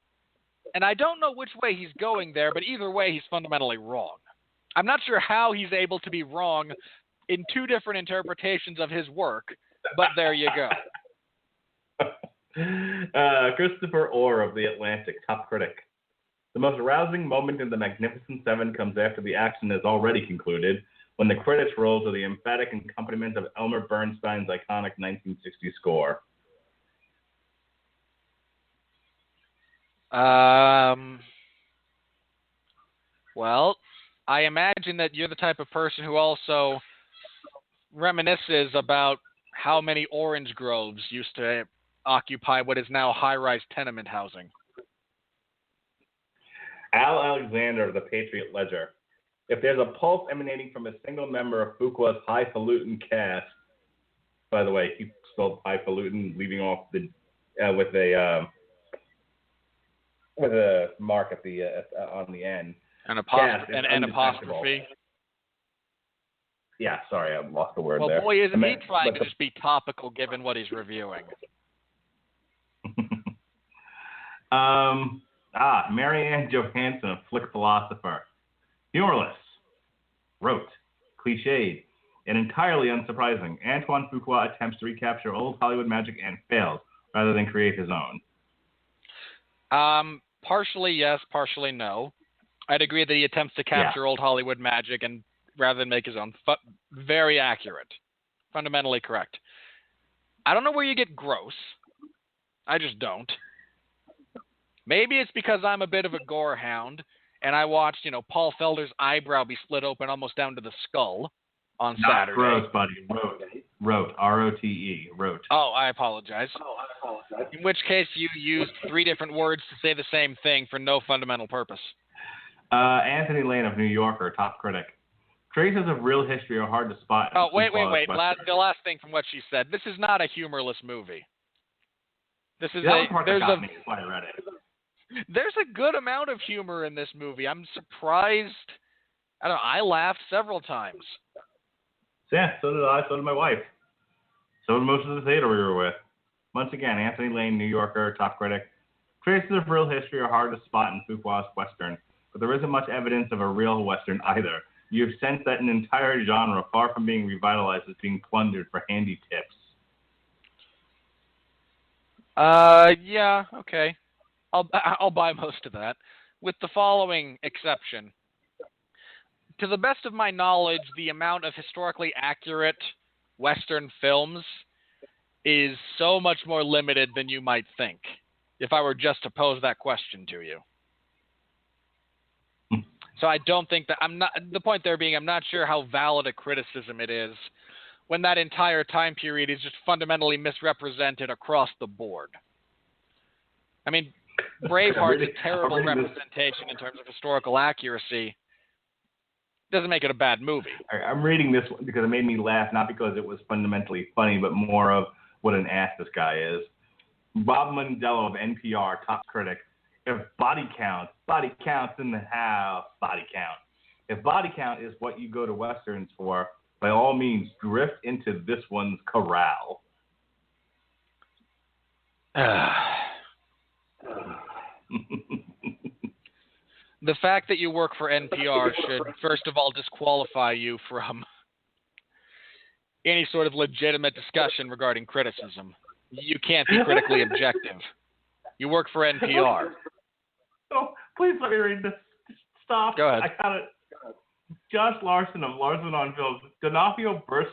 And I don't know which way he's going there, but either way, he's fundamentally wrong. I'm not sure how he's able to be wrong in two different interpretations of his work, but there you go. Christopher Orr of The Atlantic, top critic. The most rousing moment in The Magnificent Seven comes after the action is already concluded, when the credits roll to the emphatic accompaniment of Elmer Bernstein's iconic 1960 score. Well, I imagine that you're the type of person who also reminisces about how many orange groves used to occupy what is now high-rise tenement housing. Al Alexander of the Patriot Ledger. If there's a pulse emanating from a single member of Fuqua's highfalutin cast, by the way, he spelled highfalutin, leaving off the with a mark at the on the end. An apostrophe. Yeah, sorry, I lost the word there. there. Well, boy, isn't he trying to just be topical given what he's reviewing? Marianne Johansson, a flick philosopher. Humorless, rote, cliched, and entirely unsurprising. Antoine Fuqua attempts to recapture old Hollywood magic and fails, rather than create his own. Partially yes, partially no. I'd agree that he attempts to capture old Hollywood magic and rather than make his own. Very accurate. Fundamentally correct. I don't know where you get gross. I just don't. Maybe it's because I'm a bit of a gore hound and I watched, Paul Felder's eyebrow be split open almost down to the skull on Saturday. Not gross, buddy. Rote. R-O-T-E. Rote. Oh, I apologize. In which case you used three different words to say the same thing for no fundamental purpose. Anthony Lane of New Yorker, top critic. Traces of real history are hard to spot. Oh, wait. The last thing from what she said. This is not a humorless movie. This is That part that got me when I read it. There's a good amount of humor in this movie. I'm surprised. I don't know. I laughed several times. Yeah, so did I. So did my wife. So did most of the theater we were with. Once again, Anthony Lane, New Yorker, top critic. Traces of real history are hard to spot in Fuqua's Western, but there isn't much evidence of a real Western either. You've sensed that an entire genre, far from being revitalized, is being plundered for handy tips. Yeah, okay. I'll buy most of that, with the following exception. To the best of my knowledge, the amount of historically accurate Western films is so much more limited than you might think, if I were just to pose that question to you. So I don't think that the point there being, I'm not sure how valid a criticism it is when that entire time period is just fundamentally misrepresented across the board. I mean, Braveheart's a terrible representation in terms of historical accuracy. Doesn't make it a bad movie. I'm reading this one because it made me laugh, not because it was fundamentally funny, but more of what an ass this guy is. Bob Mondello of NPR, top critic. If body counts in the house, body count. If body count is what you go to Westerns for, by all means, drift into this one's corral. The fact that you work for NPR should, first of all, disqualify you from any sort of legitimate discussion regarding criticism. You can't be critically objective. You work for NPR. Oh, please let me read this. Stop. Go ahead. I got it. Josh Larson of Larson on Film. D'Onofrio burst.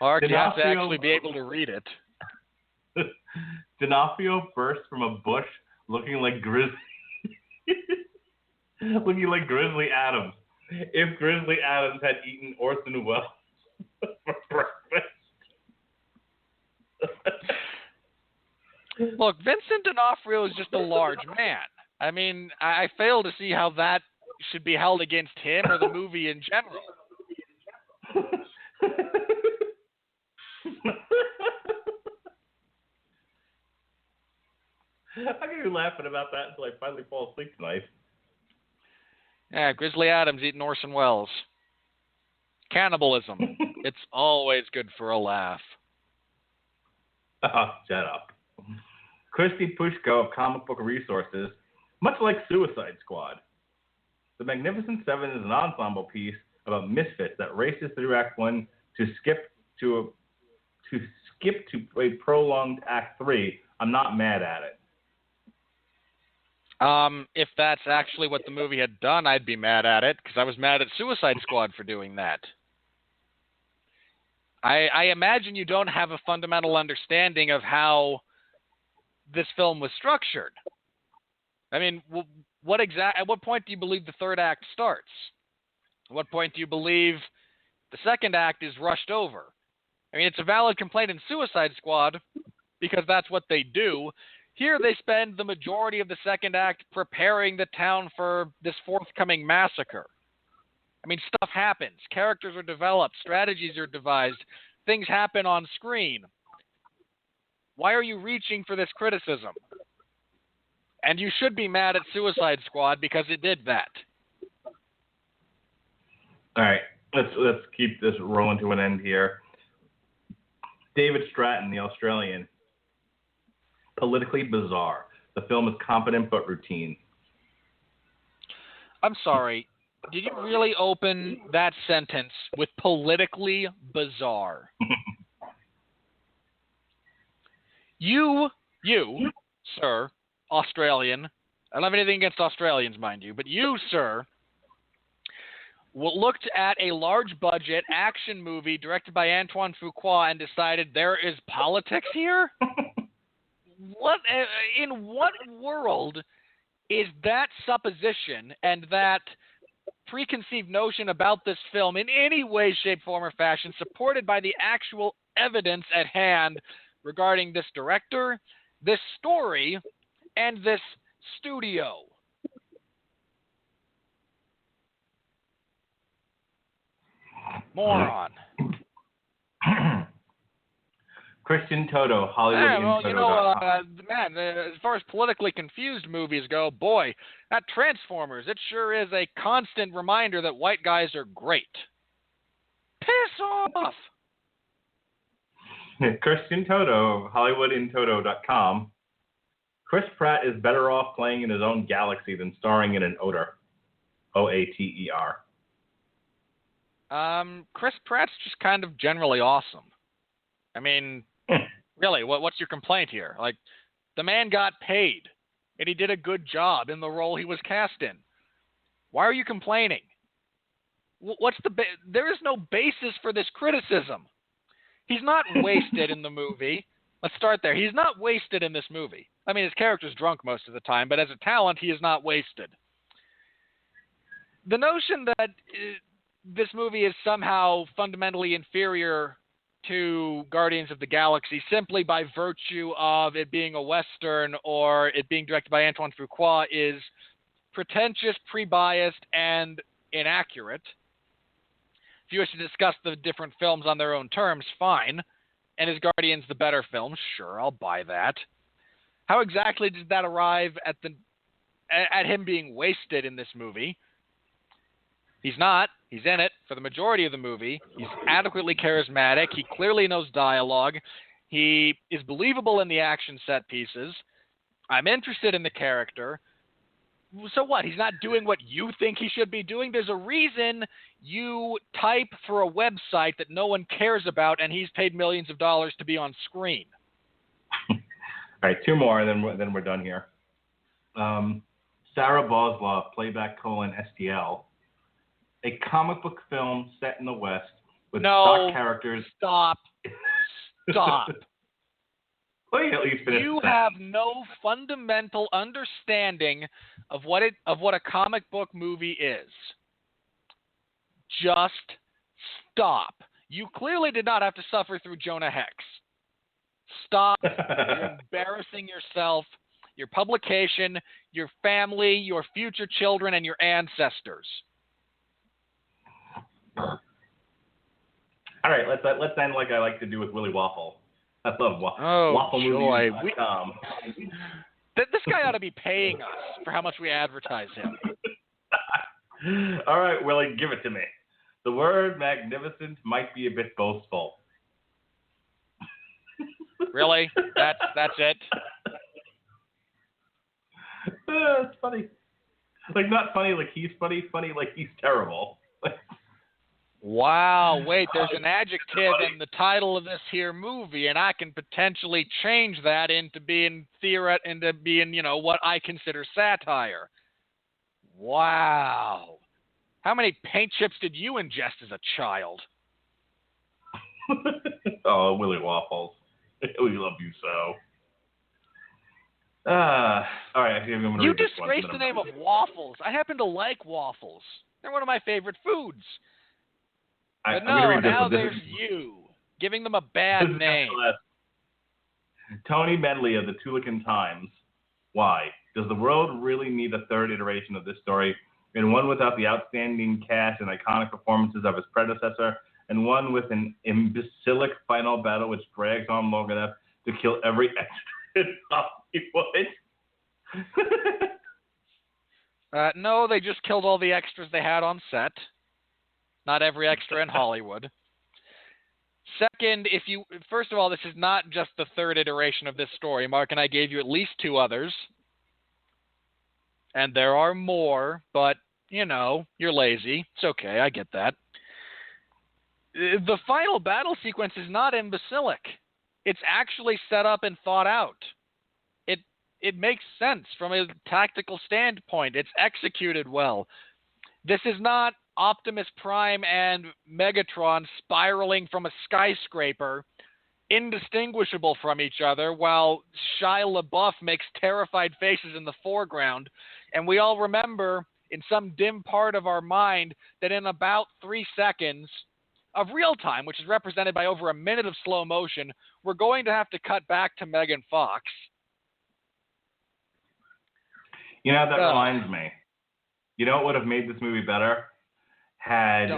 Mark, you have to actually be able to read it. D'Onofrio burst from a bush looking like Grizzly Adams. If Grizzly Adams had eaten Orson Welles for breakfast. Look, Vincent D'Onofrio is just a large man. I mean, I fail to see how that should be held against him or the movie in general. I'm going to be laughing about that until I finally fall asleep tonight. Yeah, Grizzly Adams eating Orson Welles. Cannibalism. It's always good for a laugh. Oh, shut up. Christy Pushko of Comic Book Resources, much like Suicide Squad. The Magnificent Seven is an ensemble piece about misfits that races through Act 1 to skip to a prolonged Act 3. I'm not mad at it. If that's actually what the movie had done, I'd be mad at it, because I was mad at Suicide Squad for doing that. I imagine you don't have a fundamental understanding of how this film was structured. I mean, at what point do you believe the third act starts? At what point do you believe the second act is rushed over? I mean, it's a valid complaint in Suicide Squad, because that's what they do. Here they spend the majority of the second act preparing the town for this forthcoming massacre. I mean, stuff happens. Characters are developed. Strategies are devised. Things happen on screen. Why are you reaching for this criticism? And you should be mad at Suicide Squad because it did that. All right, let's keep this rolling to an end here. David Stratton, the Australian. Politically bizarre. The film is competent but routine. I'm sorry. Did you really open that sentence with politically bizarre? You, sir, Australian, I don't have anything against Australians, mind you, but you, sir, looked at a large budget action movie directed by Antoine Fuqua and decided there is politics here? In what world is that supposition and that preconceived notion about this film in any way, shape, form, or fashion supported by the actual evidence at hand regarding this director, this story, and this studio? Moron. Christian Toto, HollywoodInToto.com. Man, as far as politically confused movies go, boy, that Transformers, it sure is a constant reminder that white guys are great. Piss off! Christian Toto, HollywoodInToto.com. Chris Pratt is better off playing in his own galaxy than starring in an odor. OATER. Chris Pratt's just kind of generally awesome. I mean, really, what's your complaint here? Like, the man got paid, and he did a good job in the role he was cast in. Why are you complaining? There is no basis for this criticism. He's not wasted in the movie. Let's start there. He's not wasted in this movie. I mean, his character's drunk most of the time, but as a talent, he is not wasted. The notion that this movie is somehow fundamentally inferior to Guardians of the Galaxy simply by virtue of it being a Western or it being directed by Antoine Fuqua is pretentious, pre-biased, and inaccurate. If you wish to discuss the different films on their own terms, fine. And is Guardians the better film? Sure, I'll buy that. How exactly did that arrive at him being wasted in this movie? He's not. He's in it for the majority of the movie. He's adequately charismatic. He clearly knows dialogue. He is believable in the action set pieces. I'm interested in the character. So what? He's not doing what you think he should be doing? There's a reason you type for a website that no one cares about, and he's paid millions of dollars to be on screen. All right, two more, and then we're done here. Sarah Boslov, playback:STL. A comic book film set in the West with stock characters. Stop. Well, you at least finish you have no fundamental understanding of what a comic book movie is. Just stop. You clearly did not have to suffer through Jonah Hex. Stop. You're embarrassing yourself, your publication, your family, your future children, and your ancestors. All right, let's end like I like to do with Willy Waffle. I love WaffleMovies.com. This guy ought to be paying us for how much we advertise him. All right, Willie, give it to me. The word magnificent might be a bit boastful. Really? That's it? It's funny. Like, not funny like he's funny like he's terrible. Wow, wait, there's an adjective in the title of this here movie, and I can potentially change that into being what I consider satire. Wow. How many paint chips did you ingest as a child? Oh, Willy Waffles. We love you so. All right, you disgraced the name of waffles. I happen to like waffles. They're one of my favorite foods. But no, now there's you, giving them a bad name. Tony Medley of the Tulican Times. Why? Does the world really need a third iteration of this story, and one without the outstanding cast and iconic performances of his predecessor, and one with an imbecilic final battle which drags on long enough to kill every extra in Hollywood? No, they just killed all the extras they had on set. Not every extra in Hollywood. Second, first of all, this is not just the third iteration of this story. Mark and I gave you at least two others. And there are more, but, you're lazy. It's okay, I get that. The final battle sequence is not imbecilic. It's actually set up and thought out. It makes sense from a tactical standpoint. It's executed well. This is not Optimus Prime and Megatron spiraling from a skyscraper, indistinguishable from each other, while Shia LaBeouf makes terrified faces in the foreground. And we all remember, in some dim part of our mind, that in about 3 seconds of real time, which is represented by over a minute of slow motion, we're going to have to cut back to Megan Fox. That reminds me. You know what would have made this movie better? Had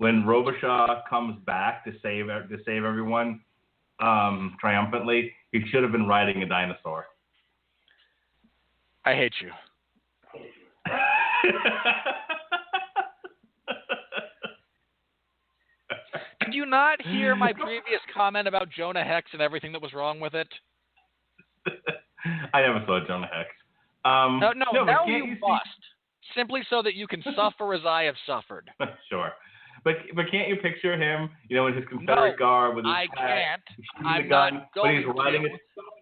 when Robichaud comes back to save everyone triumphantly, he should have been riding a dinosaur. I hate you. Did you not hear my previous comment about Jonah Hex and everything that was wrong with it? I never saw Jonah Hex. No, now you see... must. Simply so that you can suffer as I have suffered. Sure. But can't you picture him, in his Confederate garb with his hat? I can't. I'm gun, not going to.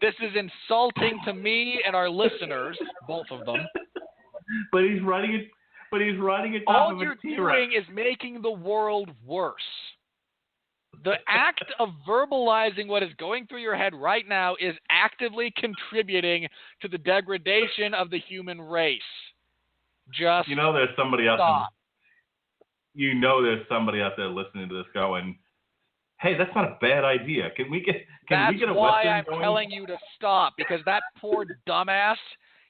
This is insulting to me and our listeners, both of them. But he's riding it. But he's riding it. All you're doing is making the world worse. The act of verbalizing what is going through your head right now is actively contributing to the degradation of the human race. Just there's somebody out stop. There. There's somebody out there listening to this going, "Hey, that's not a bad idea. Can we get a Western going?" That's why I'm telling you to stop, because that poor dumbass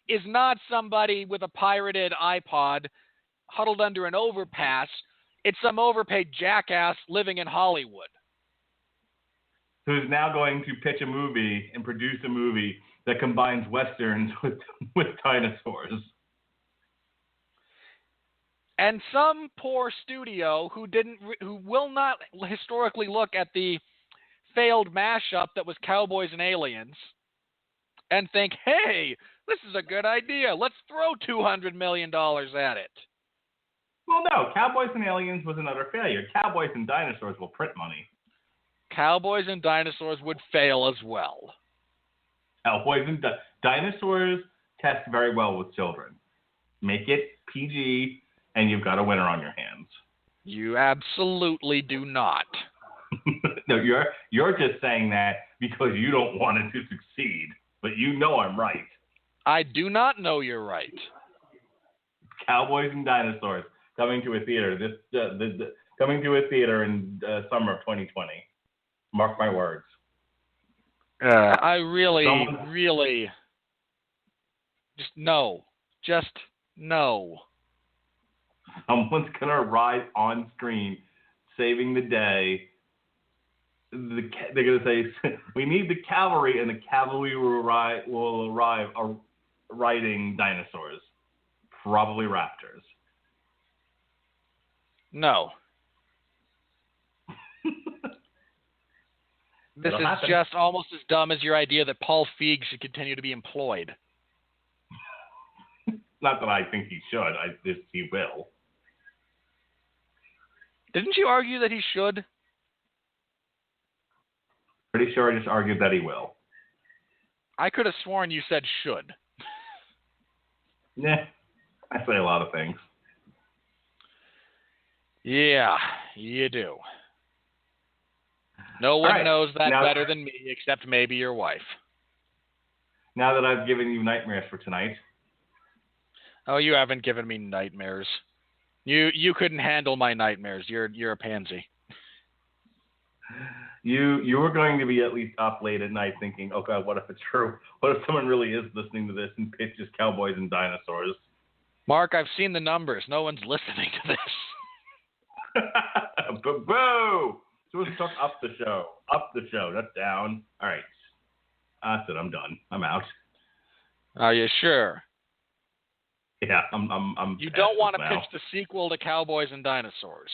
is not somebody with a pirated iPod huddled under an overpass. It's some overpaid jackass living in Hollywood. Who's now going to pitch a movie and produce a movie that combines Westerns with dinosaurs. And some poor studio who will not historically look at the failed mashup that was Cowboys and Aliens and think, hey, this is a good idea. Let's throw $200 million at it. Well, no, Cowboys and Aliens was another failure. Cowboys and Dinosaurs will print money. Cowboys and Dinosaurs would fail as well. Cowboys and Dinosaurs test very well with children. Make it PG, and you've got a winner on your hands. You absolutely do not. No, you're just saying that because you don't want it to succeed, but I'm right. I do not know you're right. Cowboys and Dinosaurs coming to a theater in summer of 2020. Mark my words. I really just no. Someone's gonna arrive on screen, saving the day. They're gonna say, "We need the cavalry," and the cavalry will arrive riding dinosaurs, probably raptors. No. This is happen. Just almost as dumb as your idea that Paul Feig should continue to be employed. Not that I think he should. He will. Didn't you argue that he should? Pretty sure I just argued that he will. I could have sworn you said should. Nah, I say a lot of things. Yeah, you do. No one knows that better than me, except maybe your wife. Now that I've given you nightmares for tonight. Oh, you haven't given me nightmares. You couldn't handle my nightmares. You're a pansy. You were going to be at least up late at night thinking, oh God, what if it's true? What if someone really is listening to this and pitches Cowboys and Dinosaurs? Mark, I've seen the numbers. No one's listening to this. Boo! So let's talk up the show. Up the show, not down. All right. That's it. I'm done. I'm out. Are you sure? Yeah, I'm. You don't want to pitch the sequel to Cowboys and Dinosaurs.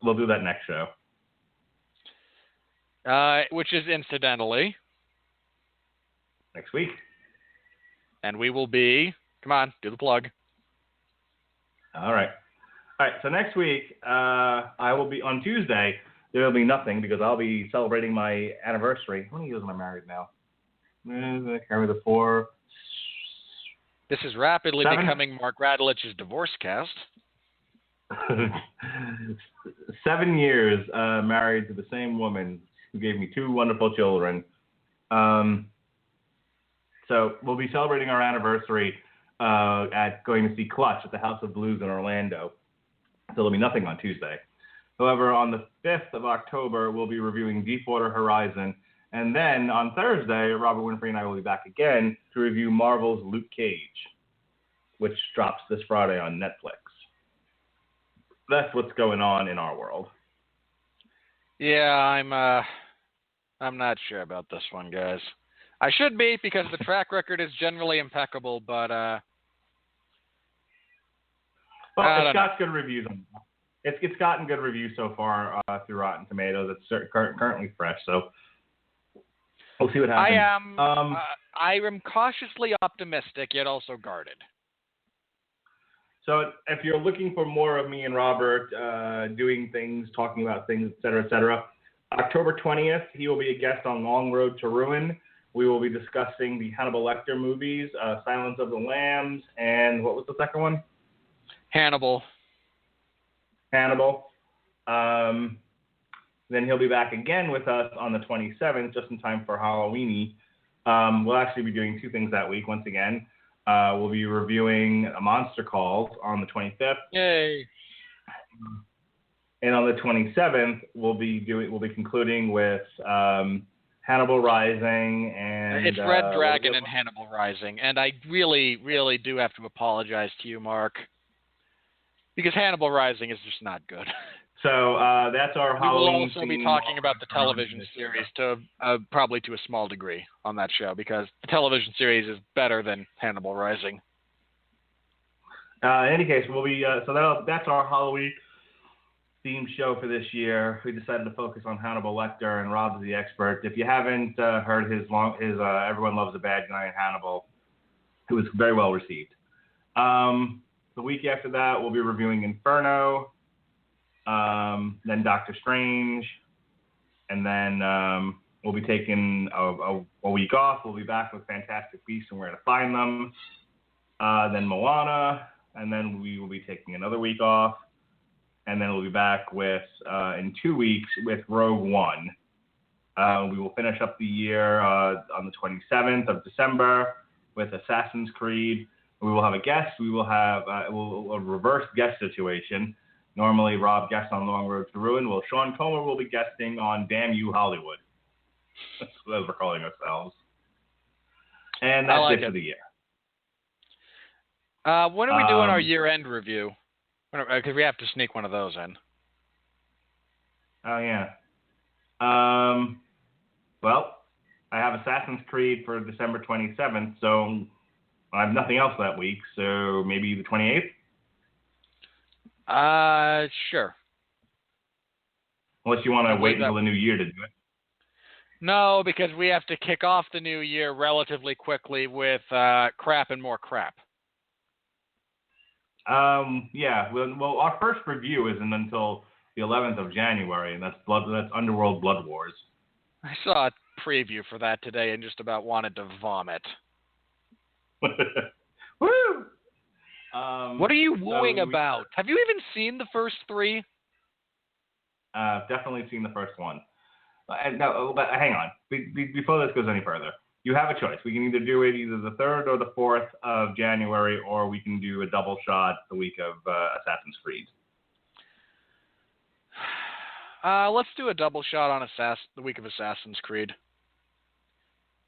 We'll do that next show. Which is incidentally next week. And we will be. Come on, do the plug. All right. So next week, I will be on Tuesday. There will be nothing because I'll be celebrating my anniversary. How many years am I married now? Carry the 4. This is rapidly 7. becoming Mark Radulich's divorce cast. 7 years married to the same woman who gave me 2 wonderful children. So we'll be celebrating our anniversary at going to see Clutch at the House of Blues in Orlando. So there'll be nothing on Tuesday. However, on the 5th of October, we'll be reviewing Deepwater Horizon. And then on Thursday, Robert Winfree and I will be back again to review Marvel's Luke Cage, which drops this Friday on Netflix. that's what's going on in our world. Yeah, I'm not sure about this one, guys. I should be because the track record is generally impeccable, but it's got good reviews. It's gotten good reviews so far through Rotten Tomatoes. It's currently fresh, so we'll see what happens. I am cautiously optimistic, yet also guarded. So if you're looking for more of me and Robert doing things, talking about things, et cetera, October 20th, he will be a guest on Long Road to Ruin. We will be discussing the Hannibal Lecter movies, Silence of the Lambs, and what was the second one? Hannibal. Then he'll be back again with us on the 27th, just in time for Halloweeny. We'll actually be doing two things that week once again. We'll be reviewing Monster Calls on the 25th. Yay! And on the 27th, we'll be concluding with Hannibal Rising and it's Red Dragon and Hannibal Rising, and I really, really do have to apologize to you, Mark, because Hannibal Rising is just not good. So that's our Halloween. We will also be talking about the television series to probably to a small degree on that show, because the television series is better than Hannibal Rising. In any case, we'll be that's our Halloween themed show for this year. We decided to focus on Hannibal Lecter, and Rob's the expert. If you haven't heard his Everyone Loves a Bad Guy in Hannibal, it was very well received. The week after that, we'll be reviewing Inferno, then Doctor Strange, and then we'll be taking a week off. We'll be back with Fantastic Beasts and Where to Find Them, then Moana, and then we will be taking another week off, and then we'll be back with in 2 weeks with Rogue One. We will finish up the year on the 27th of December with Assassin's Creed. We will have a guest. We will have a reverse guest situation. Normally, Rob guests on Long Road to Ruin. Well, Sean Comer will be guesting on Damn You Hollywood. That's what we're calling ourselves. And that's it for the year. When are we doing our year-end review? Because we have to sneak one of those in. Oh, yeah. Well, I have Assassin's Creed for December 27th, so I have nothing else that week, so maybe the 28th? Sure. Unless you want to wait until the new year to do it. No, because we have to kick off the new year relatively quickly with crap and more crap. Yeah. Well, our first review isn't until the 11th of January, and that's Underworld Blood Wars. I saw a preview for that today and just about wanted to vomit. Woo! What are you wooing about? Have you even seen the first three? Definitely seen the first one. No, but hang on. Before this goes any further, you have a choice. We can either do it either the 3rd or the 4th of January, or we can do a double shot the week of Assassin's Creed. Let's do a double shot on the week of Assassin's Creed.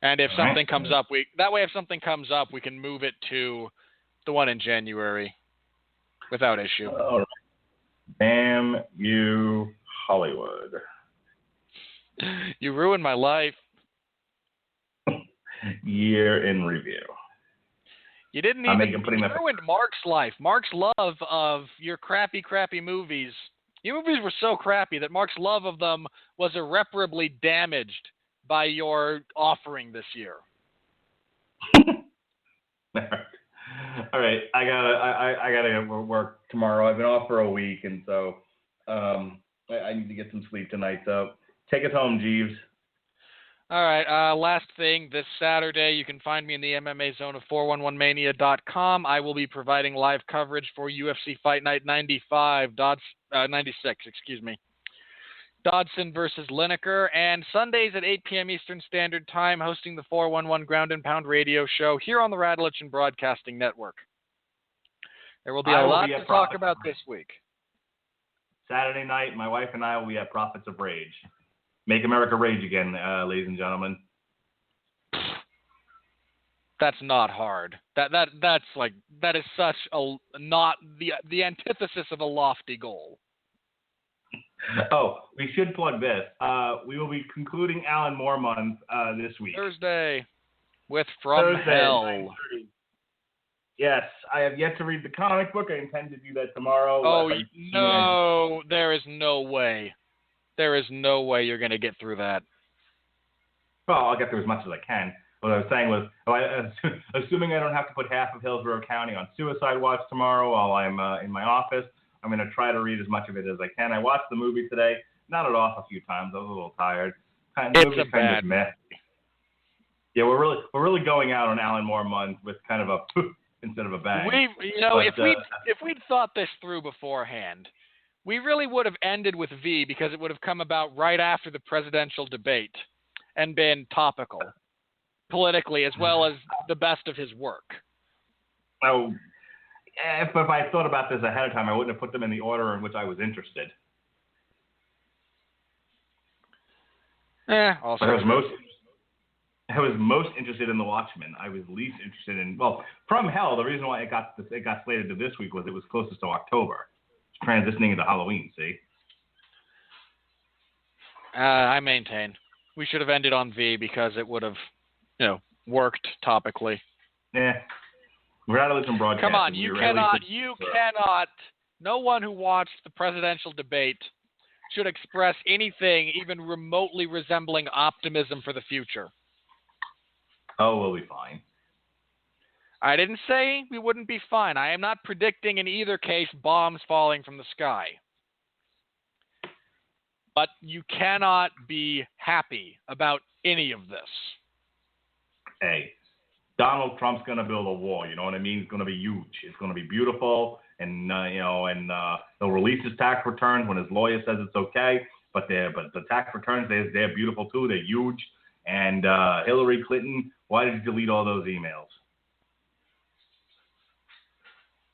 And if something comes up, if something comes up, we can move it to the one in January without issue. All right. Damn you, Hollywood. You ruined my life. Year in review. You didn't even. You ruined Mark's life. Mark's love of your crappy movies. Your movies were so crappy that Mark's love of them was irreparably damaged by your offering this year. All right, I gotta work tomorrow. I've been off for a week, and so I need to get some sleep tonight. So take us home, Jeeves. All right, last thing, this Saturday you can find me in the MMA zone of 411mania.com. I will be providing live coverage for UFC Fight Night 96, Dodson versus Lineker, and Sundays at 8 p.m. Eastern Standard Time, hosting the 411 Ground and Pound radio show here on the Radulich and Broadcasting Network. There will be a lot to talk about this week. Saturday night, my wife and I will be at Prophets of Rage. Make America rage again, ladies and gentlemen. That's not hard. That's that is such a not the antithesis of a lofty goal. Oh, we should plug this. We will be concluding Alan Moore month this week. Thursday with From Hell. 9:30. Yes, I have yet to read the comic book. I intend to do that tomorrow. Oh, no, there is no way. There is no way you're going to get through that. Well, I'll get through as much as I can. What I was saying was, assuming I don't have to put half of Hillsborough County on suicide watch tomorrow while I'm in my office, I'm going to try to read as much of it as I can. I watched the movie today. Nodded off a few times. I was a little tired. It's a bad movie. Yeah, we're really going out on Alan Moore month with kind of a instead of a bang. If we'd thought this through beforehand, we really would have ended with V because it would have come about right after the presidential debate and been topical politically as well as the best of his work. Oh, if I thought about this ahead of time, I wouldn't have put them in the order in which I was interested. Also. I was most interested in The Watchmen. I was least interested in, From Hell, the reason why it got slated to this week was it was closest to October. It's transitioning into Halloween, see? I maintain. We should have ended on V because it would have, worked topically. Yeah. Radulich and broadcasting. Come on, you cannot. No one who watched the presidential debate should express anything even remotely resembling optimism for the future. Oh, we'll be fine. I didn't say we wouldn't be fine. I am not predicting in either case bombs falling from the sky. But you cannot be happy about any of this. Hey, Donald Trump's going to build a wall. You know what I mean? It's going to be huge. It's going to be beautiful. And, he'll release his tax returns when his lawyer says it's okay. But the tax returns, they're beautiful too. They're huge. And Hillary Clinton, why did you delete all those emails?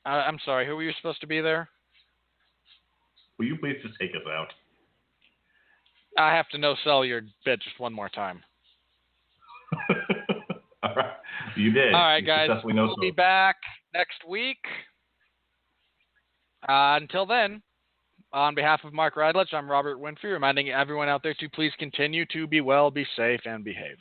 I'm sorry. Who were you supposed to be there? Will you please just take us out? I have to no-sell your bit just one more time. All right. You did. All right, guys. We'll be back next week. Until then, on behalf of Mark Radulich, I'm Robert Winfree, reminding everyone out there to please continue to be well, be safe, and behave.